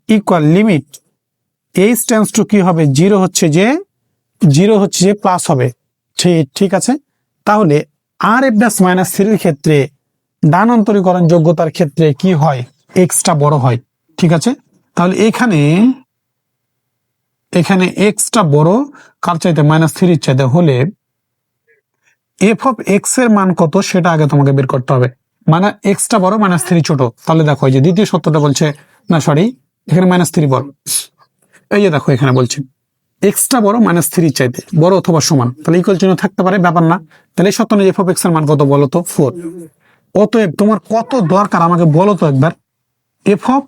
equal limit h tends two কি হবে, জিরো হচ্ছে যে প্লাস হবে। ঠিক আছে, তাহলে আর এফ ড্যাশ মাইনাস থ্রির ক্ষেত্রে ডান অন্তরীকরণ যোগ্যতার ক্ষেত্রে কি হয়, এক্সটা বড় হয়। ঠিক আছে, তাহলে এখানে এক্সটা বড় কার চাইতে, মাইনাস থ্রির চাইতে হলে এফ অফ এক্স এর মান কত সেটা আগে তোমাকে বের করতে হবে। মানে এক্সটা বড়, মাইনাস থ্রি ছোট। তাহলে দেখো এই যে দ্বিতীয় সত্যটা বলছে, না সরি, এখানে মাইনাস থ্রি বড়। এই যে দেখো এখানে বলছে এক্সটা বড়, মাইনাস থ্রি চাইতে বড় অথবা সমান, তাহলে ইকুয়াল চিহ্ন থাকতে পারে, ব্যাপার না। তাহলে এই সত্য এফ অফ এক্স এর মান কত বলো তো, 4। অতএব তোমার কত দরকার আমাকে বলো তো একবার, F of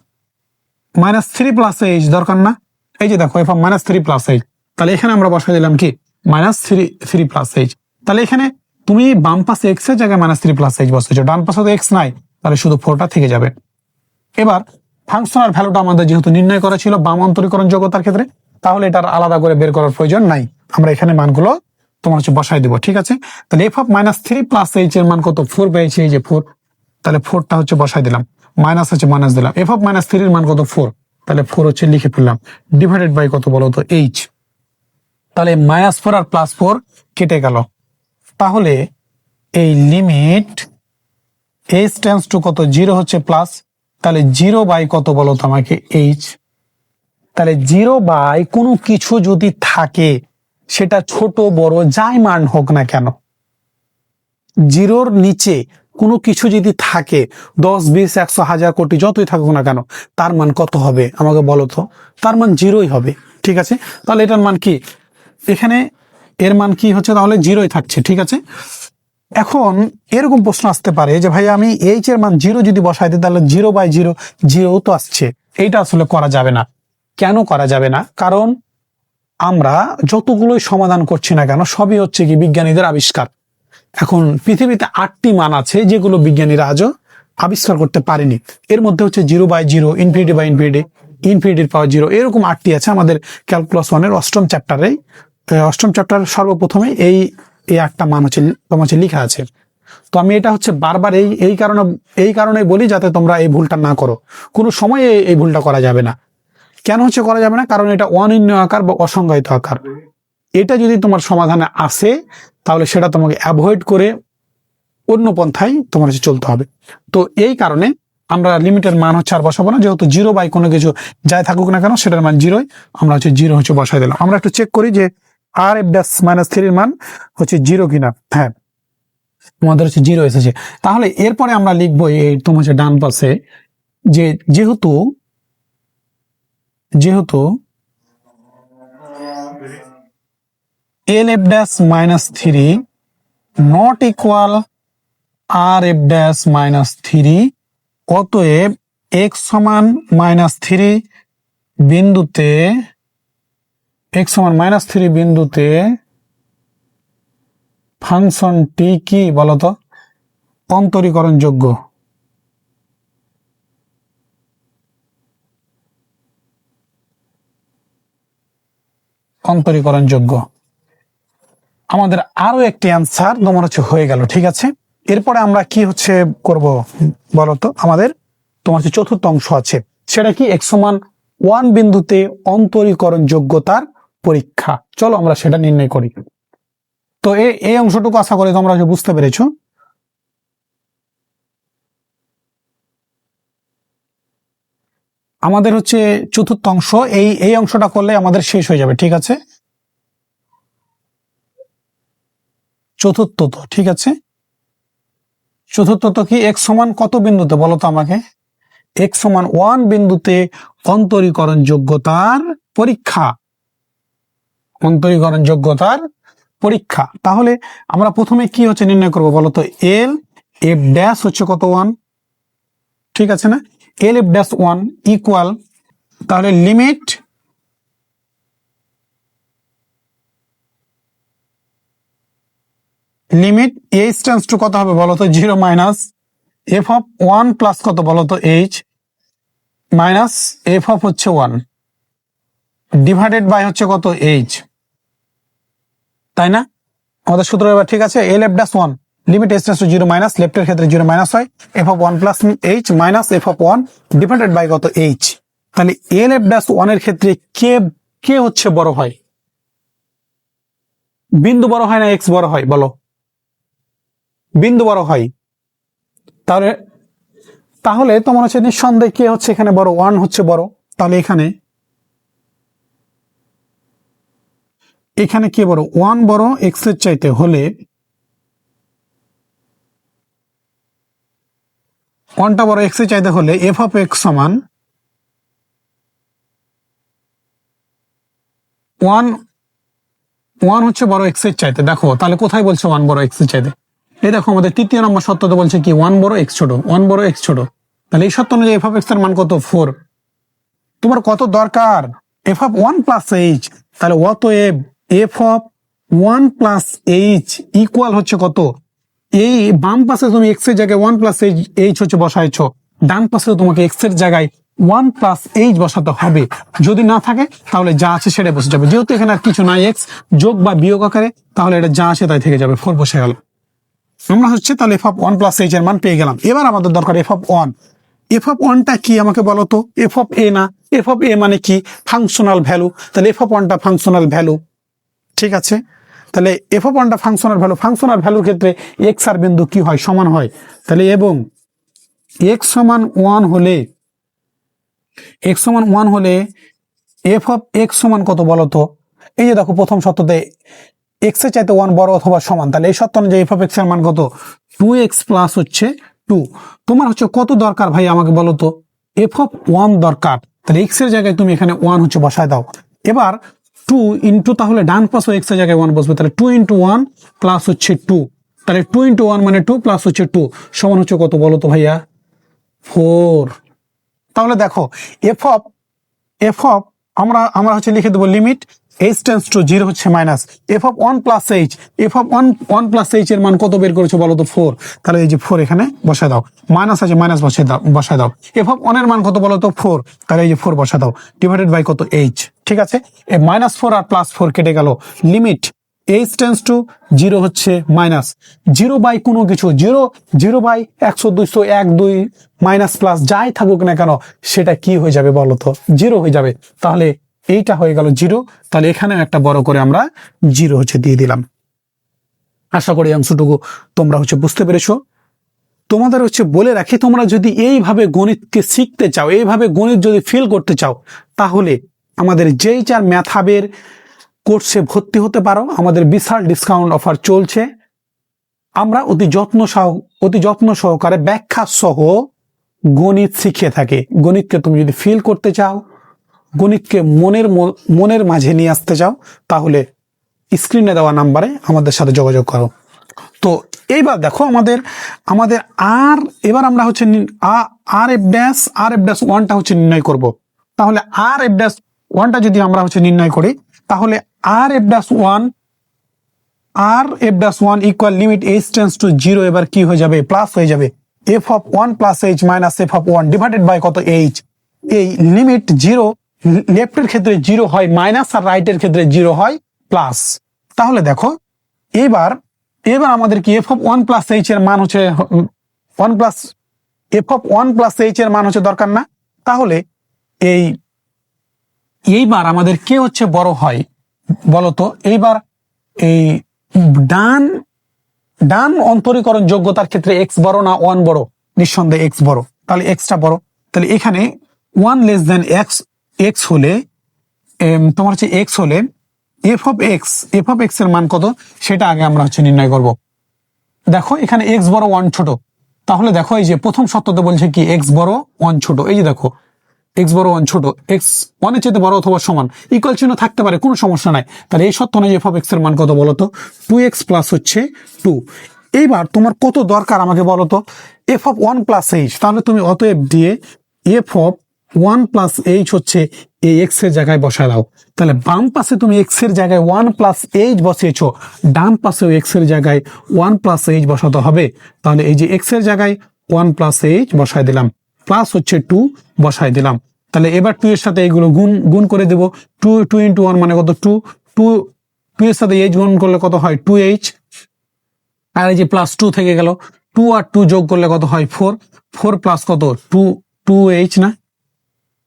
minus three plus H দরকার না? এই যে দেখো F of minus three plus h, তাহলে এখানে আমরা বসাই দিলাম কি মাইনাস থ্রি প্লাস এইচ। তাহলে এখানে তুমি বাম পাশে এক্স এর জায়গায় মাইনাস থ্রি প্লাস এইচ বসেছো, ডান পাশে তো এক্স নাই, তাহলে শুধু 4টা থেকে যাবে। এবার ফাংশনাল ভ্যালুটা আমাদের যেহেতু নির্ণয় করা ছিল বাম অন্তরীকরণ যোগ্যতার ক্ষেত্রে, তাহলে এটার আলাদা করে বের করার প্রয়োজন নাই, আমরা এখানে মানগুলো তোমার বসাই দিব। ঠিক আছে, তাহলে F of minus three plus h এর মান কত, 4 পেয়েছি, এই যে 4, তাহলে 4টা বসাই দিলাম, মাইনাস মাইনাস দিলাম, এফ অফ মাইনাস থ্রির মান কত, 4, তাহলে 4 লিখে ফেললাম, ডিভাইডেড বাই কত বলো তো, এইচ। তাহলে -4 আর +4 কেটে গেল। তাহলে এই লিমিট এইচ টেন্ডস টু কত, 0 হচ্ছে প্লাস, তাহলে 0 বাই কত বলো তো আমাকে, এইচ। তাহলে 0 বাই কোনো কিছু যদি থাকে, সেটা ছোট বড় যাই মান হোক না কেন, 0-র নিচে কোনো কিছু যদি থাকে, 10, 20, 100, 1000, কোটি যতই থাকুক না কেন, তার মান কত হবে আমাকে বলো তো, তার মান 0ই হবে। ঠিক আছে, তাহলে এটার মান কি, এখানে এর মান কি হচ্ছে, তাহলে 0ই থাকছে। ঠিক আছে, এখন এরকম প্রশ্ন আসতে পারে যে ভাই আমি এইচ এর মান 0 যদি বসাই দিই, তাহলে 0 বাই 0, 0 তো আসছে। এইটা আসলে করা যাবে না। কেন করা যাবে না? কারণ আমরা যতগুলোই সমাধান করছি না কেন, সবই হচ্ছে কি বিজ্ঞানীদের আবিষ্কার। এখন পৃথিবীতে 8টি মান আছে যেগুলো বিজ্ঞানীরা আজও আবিষ্কার করতে পারেনি। এর মধ্যে হচ্ছে 0 বাই 0, ইনফিনিটি বাই ইনফিনিটি, ইনফিনিটির পাওয়ার 0, এরকম 8টি আছে আমাদের ক্যালকুলাস 1-এর অষ্টম চ্যাপ্টার সর্বপ্রথমে এই 8টা মান তোমার লেখা আছে। তো আমি এটা বারবার এই কারণে বলি যাতে তোমরা এই ভুলটা না করো। কোনো সময় এই ভুলটা করা যাবে না। কেন করা যাবে না? কারণ এটা অনির্ণয় আকার বা অসংজ্ঞায়িত আকার। এটা যদি তোমার সমাধানে আসে, তাহলে সেটা তোমাকে অ্যাভয়েড করে অন্য পন্থায় তোমার চলতে হবে। তো এই কারণে আমরা লিমিটের মান আর বসাবো না, যেহেতু 0 বাই কোনো কিছু যাই থাকুক না কেন সেটার মান 0, আমরা 0 বসাই দিলাম। আমরা একটু চেক করি যে আর এফ ড্যাশ মাইনাস থ্রির মান 0 কিনা। হ্যাঁ, তোমাদের 0 এসেছে। তাহলে এরপরে আমরা লিখবো এই তোমার ডান পাশে যে যেহেতু L f dash minus three not equal R f dash minus three, অতএব এক্স সমান -3 বিন্দুতে ফাংশনটি কি বলতো, অন্তরীকরণ যোগ্য। আমাদের আরো একটি অ্যান্সার তোমার হয়ে গেল। ঠিক আছে, এরপরে আমরা কি করব বলতো, আমাদের তোমার চতুর্থ অংশ আছে, সেটা কি x সমান 1 বিন্দুতে অন্তরীকরণ যোগ্যতার পরীক্ষা। চলো আমরা সেটা নির্ণয় করি। তো এই অংশটুকু আশা করি তোমরা বুঝতে পেরেছো। আমাদের চতুর্থ অংশ, এই অংশটা করলে আমাদের শেষ হয়ে যাবে। ঠিক আছে, চতুর্থ তো ঠিক আছে, চতুর্থ তো কি, x সমান কত বিন্দুতে বলো তো আমাকে, x সমান 1 বিন্দুতে অন্তরীকরণ যোগ্যতার পরীক্ষা। তাহলে আমরা প্রথমে কি নির্ণয় করব বলতো, এল এফ ড্যাশ কত, 1। ঠিক আছে না, এল এফ ড্যাশ 1 ইকুয়াল, তাহলে লিমিট এইচ টেন্ডস টু কত হবে বলতো, 0 মাইনাস এফ অফ 1 প্লাস কত বলতো, h minus f of 1 divided by কত, এইচ। তাই না আমাদের সূত্র? এবার ঠিক আছে, l f dash 1 limit h tends to zero minus, লেফটের ক্ষেত্রে জিরো মাইনাস হয়, f of one plus h minus f of one divided by কত এইচ। তাহলে এল এফ ড্যাশ ওয়ানের ক্ষেত্রে কে কে হচ্ছে বড় হয়? বিন্দু বড় হয় না এক্স বড় হয় বলো? বিন্দু বড় হয়। তাহলে তাহলে তোমার হচ্ছে নিঃসন্দেহে কে হচ্ছে এখানে বড়? ওয়ান হচ্ছে বড়। তাহলে এখানে এখানে কে বড়? ওয়ান বড় এক্স এর চাইতে হলে ওয়ানটা বড় এক্স এর চাইতে হলে এফ অফ এক্স সমান ওয়ান ওয়ান হচ্ছে বড় এক্স এর চাইতে। দেখো তাহলে কোথায় বলছে ওয়ান বড় এক্স এর চাইতে? এই দেখো আমাদের তৃতীয় নম্বর সত্যতে বলছে কি ওয়ান বড় এক্স ছোট, ওয়ান বড় এক্স ছোট। তাহলে এই সত্য অনুযায়ী এফ অফ এক্স এর মান কত? 4। তোমার কত দরকার? F of one plus h. তাহলে অতএব F of one plus h equal হচ্ছে কত? এই বাম পাশে তুমি এক্স এর জায়গায় ওয়ান প্লাস এইচ হচ্ছে বসাইছো, ডান পাশে তোমাকে এক্স এর জায়গায় ওয়ান প্লাস এইচ বসাতে হবে। যদি না থাকে তাহলে যা আছে সেটাই বসে যাবে। যেহেতু এখানে আর কিছু নাই এক্স, যোগ বা বিয়োগ আকারে, তাহলে এটা যা আছে তাই থেকে যাবে, 4 বসে গেল। আমরা হচ্ছে তাহলে F of one plus h এর মান পেয়ে গেলাম। এবার আমাদের দরকার f of one. F of ওয়ানটা কি আমাকে বলো তো? এফ অফ এ না, এফ অফ এ মানে কি? Functional value. তাহলে এফ অফ ওয়ানটা ফাংশনাল ভ্যালু, ঠিক আছে। তাহলে এফ অফ ওয়ানটা ফাংশনাল ভ্যালু, ফাংশনাল ভ্যালুর ক্ষেত্রে এক্স আর বিন্দু কি হয়? সমান হয়। তাহলে এবং এক্স সমান ওয়ান হলে, এক্স সমান ওয়ান হলে এফ অফ এক্স সমান কত বলো তো? এই যে দেখো প্রথম সত্যতে এক্স এর চাইতে ওয়ান বড় অথবা সমান। তাহলে এই সত্য অনুযায়ী এফ অফ এক্স এর মান কত? 2x প্লাস হচ্ছে 2। তোমার হচ্ছে কত দরকার ভাই আমাকে বলো তো? এফ অফ ওয়ান দরকার। তাহলে এক্স এর জায়গায় তুমি এখানে ওয়ান হচ্ছে বসায় দাও। এবার 2 ইন্টু, তাহলে ডান পাশে এক্স এর জায়গায় ওয়ান বসবে, তাহলে 2 ইন্টু ওয়ান প্লাস হচ্ছে 2। তাহলে 2 ইন্টু ওয়ান মানে 2 প্লাস হচ্ছে 2 সমান হচ্ছে কত বলো তো ভাইয়া? 4। তাহলে দেখো এফ অফ এফ অফ আমরা আমরা হচ্ছে লিখে দেবো limit h tends to zero হচ্ছে minus f of one plus h. F of one plus h এর মান কত বের করেছো বলো তো? 4। তাহলে এই যে 4 এখানে বসায় দাও, মাইনাস আছে মাইনাস বসায় দাও। এফ অফ ওয়ান এর মান কত বলো তো? 4। তাহলে এই যে 4 বসা দাও, ডিভাইডেড বাই কত? এইচ। ঠিক আছে, এই -4 আর +4 কেটে গেল। Limit h tends to zero হচ্ছে মাইনাস জিরো বাই কোনো কিছু, zero zero by 100 200 1 2 minus plus যাই থাকুক না কেন সেটা কি হয়ে যাবে বলো তো? জিরো হয়ে যাবে। তাহলে এইটা হয়ে গেল জিরো। তাহলে এখানে একটা বড় করে আমরা জিরো হচ্ছে দিয়ে দিলাম। আশা করি অংশটুকু তোমরা হচ্ছে বুঝতে পেরেছো। তোমাদের হচ্ছে বলে রাখি, তোমরা যদি এইভাবে গণিতকে শিখতে চাও, এইভাবে গণিত যদি ফিল করতে চাও, তাহলে আমাদের JEICHR ম্যাথ হাবের কোর্সে ভর্তি হতে পারো। আমাদের বিশাল ডিসকাউন্ট অফার চলছে। আমরা অতি যত্ন সহকারে ব্যাখ্যা সহ গণিত শিখিয়ে থাকি। গণিতকে তুমি যদি ফিল করতে চাও, গণিতকে মনের মাঝে নিয়ে আসতে চাও, তাহলে স্ক্রিনে দেওয়া নাম্বারে আমাদের সাথে যোগাযোগ করো। তো এইবার দেখো আমাদের এবার আমরা হচ্ছে আর এফ ড্যাশ ওয়ানটা হচ্ছে নির্ণয় করব। তাহলে আর এফ ড্যাশ ওয়ানটা যদি আমরা হচ্ছে নির্ণয় করি, তাহলে আর f dash one equal limit h tends to zero. এবার কি হয়ে যাবে? প্লাস হয়ে যাবে f of one plus h minus f of one divided by কত? এইচ। এই লিমিট জিরো, লেফটের ক্ষেত্রে জিরো হয় মাইনাস আর রাইটের ক্ষেত্রে জিরো হয় প্লাস। তাহলে দেখো এবার আমাদের কি f of one plus h এর মান হচ্ছে F of one plus h এর মান হচ্ছে দরকার না। তাহলে এইবার আমাদের কে হচ্ছে বড় হয় বলতো? এইবার এই ডান অন্তরীকরণ যোগ্যতার ক্ষেত্রে এক্স বড় না ওয়ান বড়? নিঃসন্দেহে এক্স বড়। তাহলে এক্সটা বড়। তাহলে এখানে ওয়ান লেস দেন এক্স হলে তোমার হচ্ছে এক্স হলে এফ অফ এক্স এর মান কত সেটা আগে আমরা হচ্ছে নির্ণয় করব। দেখো এখানে এক্স বড় ওয়ান ছোট। তাহলে দেখো এই যে প্রথম সত্যতে বলছে কি এক্স বড় ওয়ান ছোট। এই যে দেখো এক্স বড় ওয়ান ছোট, এক্স ওয়ানের চেয়ে বড় অথবা সমান, ইকুয়াল চিহ্ন থাকতে পারে, কোনো সমস্যা নাই। তাহলে এই সত্য অনুযায়ী এফ অফ এক্স এর মান কত বলতো? 2x প্লাস হচ্ছে 2। এইবার তোমার কত দরকার আমাকে বলো তো? F of one plus h. তাহলে তুমি অতএব দিয়ে F of one plus H হচ্ছে এই এক্স এর জায়গায় বসায় দাও। তাহলে বাম পাশে তুমি এক্স এর জায়গায় ওয়ান প্লাস এইচ বসিয়েছো, ডান পাশেও এক্স এর জায়গায় ওয়ান প্লাস এইচ বসাতে হবে। তাহলে এই যে এক্স এর জায়গায় ওয়ান প্লাস এইচ বসায় দিলাম, প্লাস হচ্ছে 2 বসায় দিলাম। তাহলে এবার 2 এর সাথে এইগুলো গুণ করে দেবো। 2 ইন্টু 1 মানে কত? 2 এর সাথে এইচ গুণ করলে কত হয়? 2h। আর এই যে প্লাস 2 থেকে গেল, 2 আর 2 যোগ করলে কত হয় 4, 4 প্লাস কত 2h না,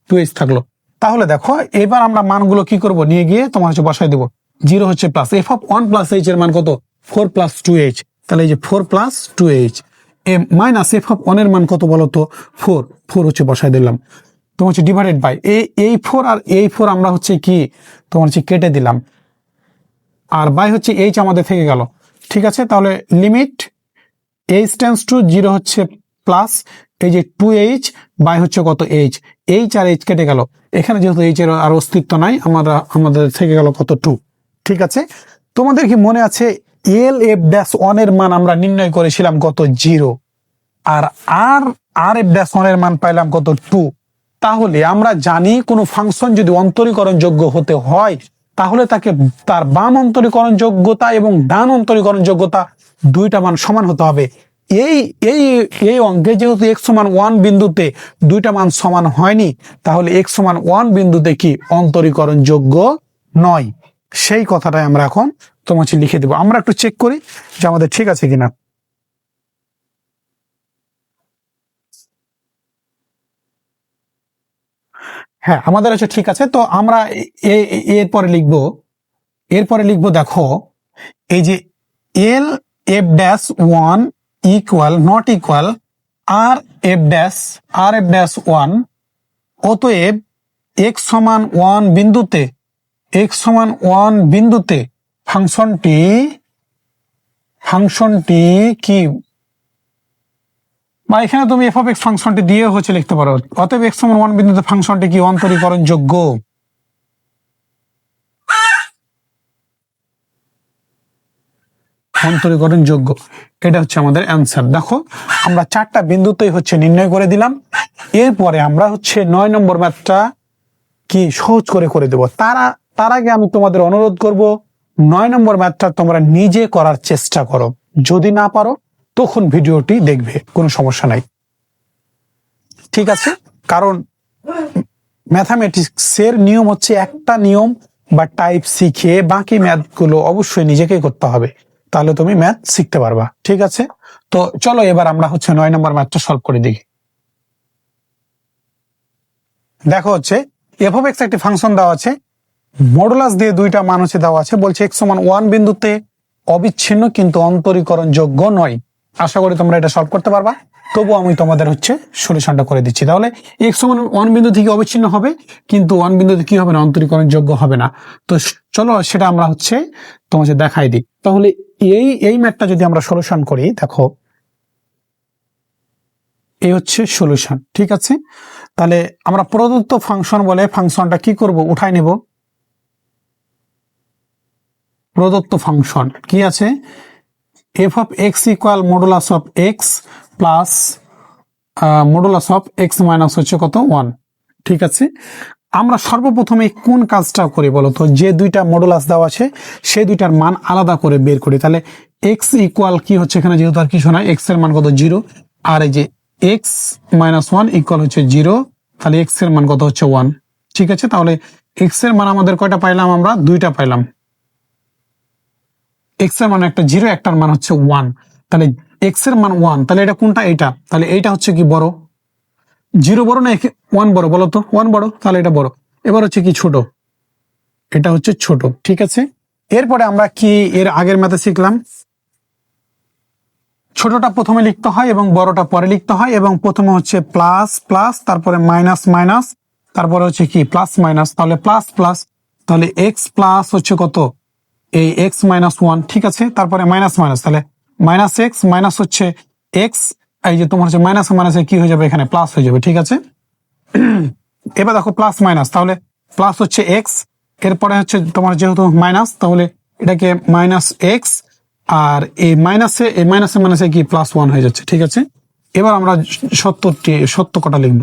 2h থাকলো। তাহলে দেখো এবার আমরা মানগুলো কি করব, নিয়ে গিয়ে তোমার হচ্ছে বসাই দেবো। 0 হচ্ছে plus f of 1 plus h এর মান কত 4 প্লাস 2h, তাহলে এই যে 4 plus 2h minus f of 1 এর মান কত বলো তো 4 হচ্ছে বসাই দিলাম। তোমার হচ্ছে ডিভাইডেড বাই এই 4 আর এই 4 আমরা হচ্ছে কি তোমার হচ্ছে কেটে দিলাম, আর বাই হচ্ছে h আমাদের থেকে গেল। ঠিক আছে, তাহলে লিমিট h টেন্ডস টু 0 হচ্ছে প্লাস এই যে 2h বাই হচ্ছে কত h আর h কেটে গেল, এখানে যেহেতু h এর আর অস্তিত্ব নাই, আমাদের থেকে গেল কত 2। ঠিক আছে, তোমাদের কি মনে আছে LF-1 এর মান আমরা নির্ণয় করেছিলাম কত 0, আর RF-1 এর মান পাইলাম কত 2। তাহলে আমরা জানি কোনো ফাংশন যদি অন্তরীকরণ যোগ্য হতে হয় তাহলে তাকে তার বাম অন্তরীকরণ যোগ্যতা এবং ডান অন্তরীকরণ যোগ্যতা দুইটা মান সমান হতে হবে। এই এই এই অঙ্কে যেহেতু x সমান 1 বিন্দুতে দুইটা মান সমান হয়নি, তাহলে x সমান 1 বিন্দুতে কি অন্তরীকরণ যোগ্য নয়, সেই কথাটাই আমরা এখন তোমাকে লিখে দেবো। আমরা একটু চেক করি যে আমাদের ঠিক আছে কিনা। হ্যাঁ, আমাদের আছে ঠিক আছে। তো আমরা এরপরে লিখবো দেখো এই যে LF-1 equal not equal RF-1, অতএব x সমান 1 বিন্দুতে ফাংশনটি কি, বা এখানে তুমি f of x ফাংশনটি দিয়ে হচ্ছে লিখতে পারো, অতএব x সমান 1 বিন্দুতে ফাংশনটি কি অন্তরীকরণ যোগ্য। এটা হচ্ছে আমাদের অ্যান্সার। দেখো আমরা 4টা বিন্দুতেই হচ্ছে নির্ণয় করে দিলাম। এরপরে আমরা হচ্ছে 9 নম্বর ম্যাথটা কি সহজ করে দেব। তার আগে আমি তোমাদের অনুরোধ করব 9 নম্বর ম্যাথটা তোমরা নিজে করার চেষ্টা করো, যদি না পারো তখন ভিডিওটি দেখবে, কোনো সমস্যা নাই। ঠিক আছে, কারণ ম্যাথামেটিক্সের নিয়ম হচ্ছে একটা নিয়ম বা টাইপ শিখে বাকি ম্যাথগুলো অবশ্যই নিজেকেই করতে হবে, তাহলে তুমি ম্যাথ শিখতে পারবা। ঠিক আছে, তো চলো এবার আমরা হচ্ছে 9 নম্বর ম্যাথটা সলভ করে দেখি। দেখো হচ্ছে f of x একটি ফাংশন দেওয়া আছে, মডুলাস দিয়ে দুইটা মান হচ্ছে দেওয়া আছে, বলছে x সমান 1 বিন্দুতে অবিচ্ছিন্ন কিন্তু অন্তরীকরণ যোগ্য নয়। আশা করি তোমরা এটা সলভ করতে পারবা, তবু আমি তোমাদের হচ্ছে সলিউশনটা করে দিচ্ছি। তাহলে x সমান 1 বিন্দু থেকে অবিচ্ছিন্ন হবে, কিন্তু 1 বিন্দুতে কি হবে না, অন্তরীকরণ যোগ্য হবে না। তো চলো সেটা আমরা হচ্ছে তোমাকে দেখাই দিই। তাহলে এই ম্যাথটা যদি আমরা সলিউশন করি, দেখো এই হচ্ছে সলিউশন। ঠিক আছে, তাহলে আমরা প্রদত্ত ফাংশন বলে ফাংশনটা কি করব, উঠাই নেব। প্রদত্ত ফাংশন কি আছে, f of x equal modulus of x plus modulus of x minus হচ্ছে কত 1। ঠিক আছে, আমরা সর্বপ্রথমে কোন কাজটা করি বলতো, যে দুইটা মডুলাস দেওয়া আছে সেই দুইটার মান আলাদা করে বের করি। তাহলে x ইকুয়াল কি হচ্ছে, এখানে যেহেতু আর কিছু নাই, x এর মান কত 0, আর এই যে x মাইনাস 1 ইকুয়াল হচ্ছে 0, তাহলে x এর মান কত হচ্ছে 1। ঠিক আছে, তাহলে x এর মান আমাদের কয়টা পাইলাম, আমরা দুইটা পাইলাম। x এর মান একটা 0, একটার মান হচ্ছে 1, তাহলে x এর মান 1, তাহলে এটা কোনটা, এটা, তাহলে এইটা হচ্ছে কি বড়, 0 বড় না 1 বড় বলো তো, 1 বড়, তাহলে এটা বড়। এবার হচ্ছে কি ছোট, এটা হচ্ছে ছোট। ঠিক আছে, এরপরে আমরা কি এর আগের ম্যাথে শিখলাম, ছোটটা প্রথমে লিখতে হয় এবং বড়টা পরে লিখতে হয়, এবং প্রথমে হচ্ছে প্লাস প্লাস, তারপরে মাইনাস মাইনাস, তারপরে হচ্ছে কি প্লাস মাইনাস, তাহলে প্লাস প্লাস, তাহলে x প্লাস হচ্ছে কত এই x মাইনাস 1। ঠিক আছে, তারপরে মাইনাস মাইনাস, তাহলে মাইনাস x মাইনাস হচ্ছে x, এই যে তোমার হচ্ছে মাইনাস মাইনাসে কি হয়ে যাবে, এখানে প্লাস হয়ে যাবে। ঠিক আছে, এবার দেখো প্লাস মাইনাস, তাহলে প্লাস হচ্ছে x, এরপরে হচ্ছে তোমার যেহেতু মাইনাস, তাহলে এটাকে মাইনাস x, আর এই মাইনাসে মাইনাসে কি প্লাস 1 হয়ে যাচ্ছে। ঠিক আছে, এবার আমরা সত্য কটা লিখব,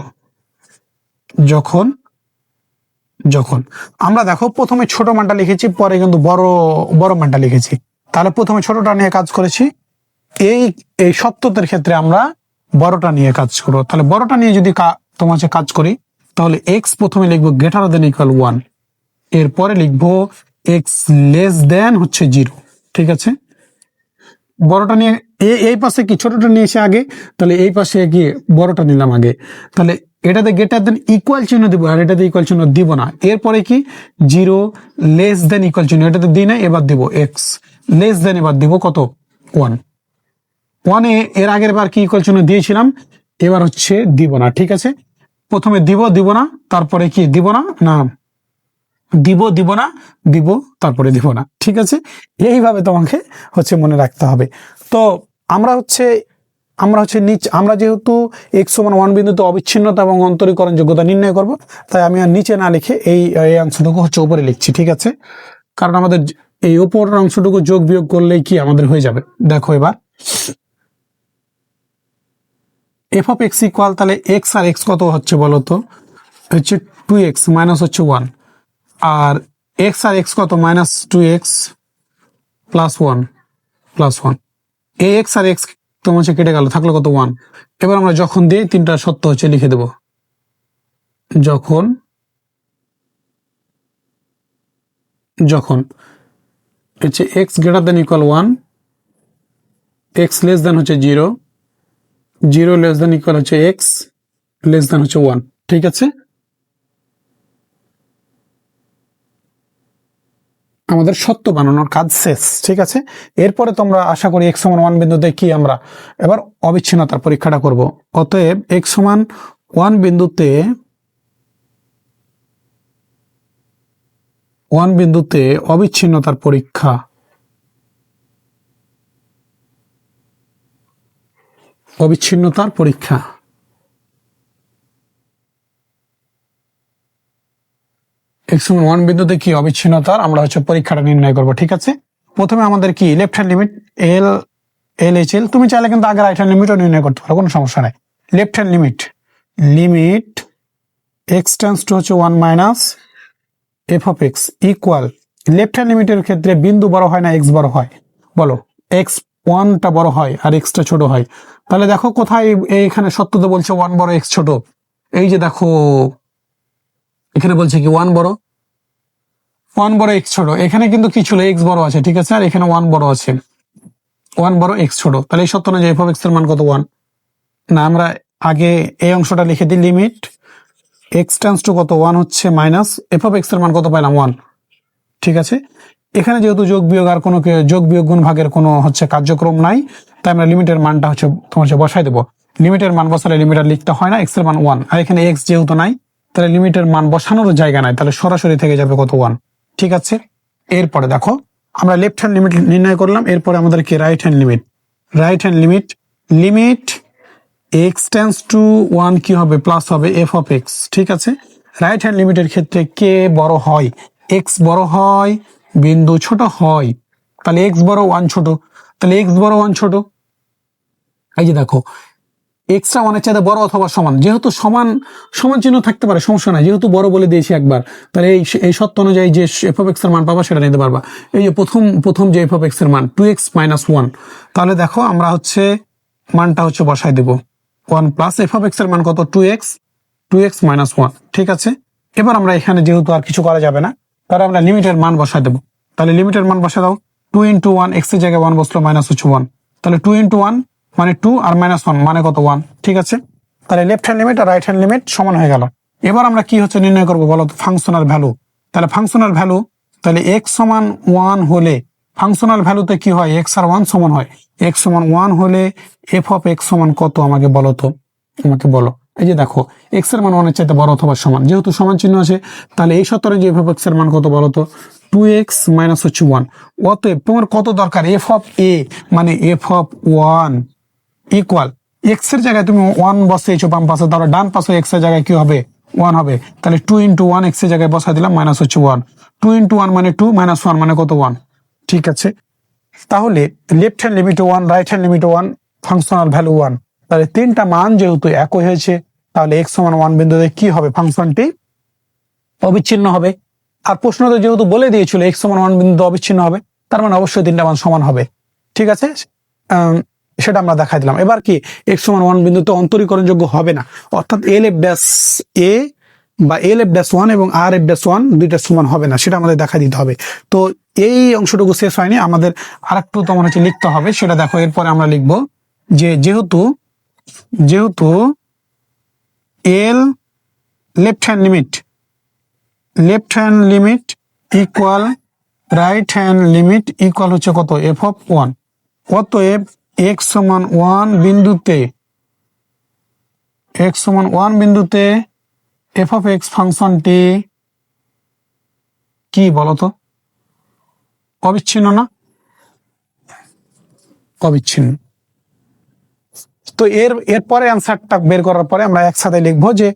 যখন আমরা দেখো প্রথমে ছোট মানটা লিখেছি, পরে কিন্তু বড় মানটা লিখেছি। তাহলে প্রথমে ছোটটা নিয়ে কাজ করেছি, এই সত্যতের ক্ষেত্রে আমরা বড়টা নিয়ে কাজ করবো। তাহলে বড়টা নিয়ে যদি তোমার কাজ করি, তাহলে x প্রথমে লিখবো গ্রেটার দেন ইকুয়াল 1, এরপরে লিখবো x লেস দেন হচ্ছে 0। ঠিক আছে, বড়টা নিয়ে এই পাশে কি ছোটটা নিয়ে এসে আগে, তাহলে এই পাশে গিয়ে বড়টা নিলাম আগে, তাহলে এটাতে গ্রেটার দেন ইকুয়াল চিহ্ন দিব আর এটাতে ইকুয়াল চিহ্ন দিব না। এরপরে কি 0 লেস দেন ইকুয়াল চিহ্ন, এটাতে দিই না, এবার দিব এক্স লেস দেন, এবার দিব কত 1। 1 এর আগের বার কি ইকুয়াল চিহ্ন দিয়েছিলাম, এবার হচ্ছে দিব না। ঠিক আছে, প্রথমে দিব না, তারপরে কি দিব না, না দিব না, দিব তারপরে দিব না। ঠিক আছে, এইভাবে তোমাকে হচ্ছে মনে রাখতে হবে। তো আমরা হচ্ছে আমরা যেহেতু x=1 বিন্দুতে অবিচ্ছিন্নতা এবং অন্তরীকরণ যোগ্যতা নির্ণয় করব, তাই আমি আর নিচে না লিখে এই অংশটুকু হচ্ছে উপরে লিখছি। ঠিক আছে, কারণ আমাদের এই উপরের অংশটুকু যোগ বিয়োগ করলেই কি আমাদের হয়ে যাবে। দেখো এবার f(x) ইকুয়াল, তাহলে x আর x কত হচ্ছে বলো তো, হচ্ছে 2x মাইনাস হচ্ছে 1, আর x আর x কত -2x প্লাস 1 এই x আর x তোমার হচ্ছে কেটে গেল, থাকলো কত 1। এবার আমরা যখন দিই তিনটা সত্য হচ্ছে লিখে দেব, যখন হচ্ছে x greater than equal 1, x less than হচ্ছে 0 লেস দেন ইকুয়াল হচ্ছে x লেস দেন হচ্ছে 1। ঠিক আছে, আমাদের সত্য বানানোর কাজ শেষ। ঠিক আছে, এরপরে তোমরা আশা করি x=1 বিন্দুতে কি আমরা এবার অবিচ্ছিন্নতার পরীক্ষাটা করব। অতএব x=1 বিন্দুতে অবিচ্ছিন্নতার পরীক্ষা, x=1 বিন্দুতে কি অবিচ্ছিন্নতার আমরা হচ্ছে পরীক্ষাটা নির্ণয় করব। ঠিক আছে, প্রথমে আমাদের কি লেফট হ্যান্ড লিমিট LHL, তুমি চাইলে কিন্তু আগে রাইট হ্যান্ড লিমিটও নির্ণয় করতে পারো, কোনো সমস্যা নাই। Left hand limit x tends to হচ্ছে 1 minus f(x) equal, left hand লিমিটের ক্ষেত্রে বিন্দু বড় হয় না x বড় হয়, বলো x1টা বড় হয় আর x টা ছোট হয়। তাহলে দেখো কোথায় এখানে সত্যতা বলছে 1 বড় x ছোট, এই যে দেখো এখানে বলছে কি 1 বড় x ছোট, এখানে কিন্তু কি ছিল x বড় আছে। ঠিক আছে, আর এখানে 1 বড় আছে, 1 বড় x ছোট, তাহলে এই সত্য অনুযায়ী f(x) এর মান কত 1 না। আমরা আগে এই অংশটা লিখে দিই, লিমিট x টেন্ডস টু কত 1 হচ্ছে মাইনাস f(x) এর মান কত পাইলাম 1। ঠিক আছে, এখানে যেহেতু যোগ বিয়োগ আর কোনো যোগ বিয়োগ গুণ ভাগের কোনো হচ্ছে কার্যক্রম নাই, তাই আমরা লিমিটের মানটা হচ্ছে তোমার হচ্ছে বসাই দেবো। লিমিটের মান বসালে লিমিটার লিখতে হয় না, x এর মান 1, আর এখানে x যেহেতু নাই তাহলে লিমিটের মান বসানোর জায়গা নাই, তাহলে সরাসরি থেকে যাবে কত 1। ঠিক আছে, এরপরে দেখো আমরা লেফট হ্যান্ড লিমিট নির্ণয় করলাম, এরপরে আমাদের কি right hand limit x tends to 1 কি হবে প্লাস হবে f(x). ঠিক আছে, রাইট হ্যান্ড লিমিটের ক্ষেত্রে কে বড় হয়, x বড় হয় বিন্দু ছোট হয়, তাহলে x বড় 1 ছোট, তাহলে x বড় 1 ছোট। এই যে দেখো x টা 1 এর চাইতে বড় অথবা সমান, যেহেতু সমান চিহ্ন থাকতে পারে সমস্যা নাই, যেহেতু বড় বলে দিয়েছি একবার, তাহলে এই সত্য অনুযায়ী যে f(x) এর মান পাবা সেটা নিতে পারবা। এই যে প্রথম যে f(x) এর মান 2x - 1, তাহলে দেখো আমরা হচ্ছে মানটা হচ্ছে বসাই দেব 1 প্লাস f(x) এর মান কত 2x - 1। ঠিক আছে, এবার আমরা এখানে যেহেতু আর কিছু করা যাবে না, তাহলে আমরা লিমিটের মান বসাই দেবো। তাহলে লিমিটের মান বসা দাও, 2 × 1, x এর জায়গায় 1 বসলো মাইনাস হচ্ছে 1, তাহলে 2 × 1 মানে 2 আর -1 মানে কত 1। ঠিক আছে, তাহলে লেফট হ্যান্ড লিমিট আর রাইট হ্যান্ড লিমিট সমান হয়ে গেল। এবার আমরা কি হচ্ছে নির্ণয় করবো বলো তো, ফাংশনাল ভ্যালু। তাহলে ফাংশনাল ভ্যালু, তাহলে x=1 হলে ফাংশনাল ভ্যালুতে কি হয়, x আর 1 সমান হয়। x=1 হলে f(x) সমান কত আমাকে বলো তো, বলো। এই যে দেখো x এর মান 1 এর চাইতে বড় অথবা সমান, যেহেতু সমান চিহ্ন আছে তাহলে এই সত্তরে যে f(x) এর মান কত বলো তো 2x - হচ্ছে 1। অতএব তোমার কত দরকার, f(a) মানে f(1) ইকুয়াল, x এর জায়গায় তুমি 1 বসিয়েছো বাম পাশে, তাহলে ডান পাশে x এর জায়গায় কি হবে 1 হবে, তাহলে 2 × 1 x এর জায়গায় বসাই দিলাম মাইনাস হচ্ছে 1, 2 × 1 মানে 2 -1 মানে কত 1। ঠিক আছে, তাহলে left hand limit 1, right hand limit 1, functional value 1, তাহলে তিনটা মান যেহেতু একই হয়েছে, তাহলে x=1 বিন্দুতে কি হবে, ফাংশনটি অবিচ্ছিন্ন হবে। আর প্রশ্নতে যেহেতু বলে দিয়েছিল x=1 বিন্দুতে অবিচ্ছিন্ন হবে, তার মানে অবশ্যই তিনটা মান সমান হবে। ঠিক আছে, সেটা আমরা দেখাই দিলাম। এবার কি x=1 বিন্দুতে অন্তরীকরণযোগ্য হবে না, অর্থাৎ LF' বা LF'1 এবং RF'1 দুইটা সমান হবে না, সেটা আমাদের দেখা দিতে হবে। তো এই অংশটুকু শেষ হয়নি, আমাদের আরেকটু তোমার হচ্ছে লিখতে হবে, সেটা দেখো। এরপরে আমরা লিখব যে যেহেতু l left hand limit equal right hand limit equal হচ্ছে কত, এফ অফ ওয়ান। অতএব এক্স সমান ওয়ান বিন্দুতে এফ অফ এক্স ফাংশনটি কি বলতো, অবিচ্ছিন্ন না? অবিচ্ছিন্ন। তো এরপরে অ্যান্সারটা বের করার পরে আমরা একসাথে লিখবো যে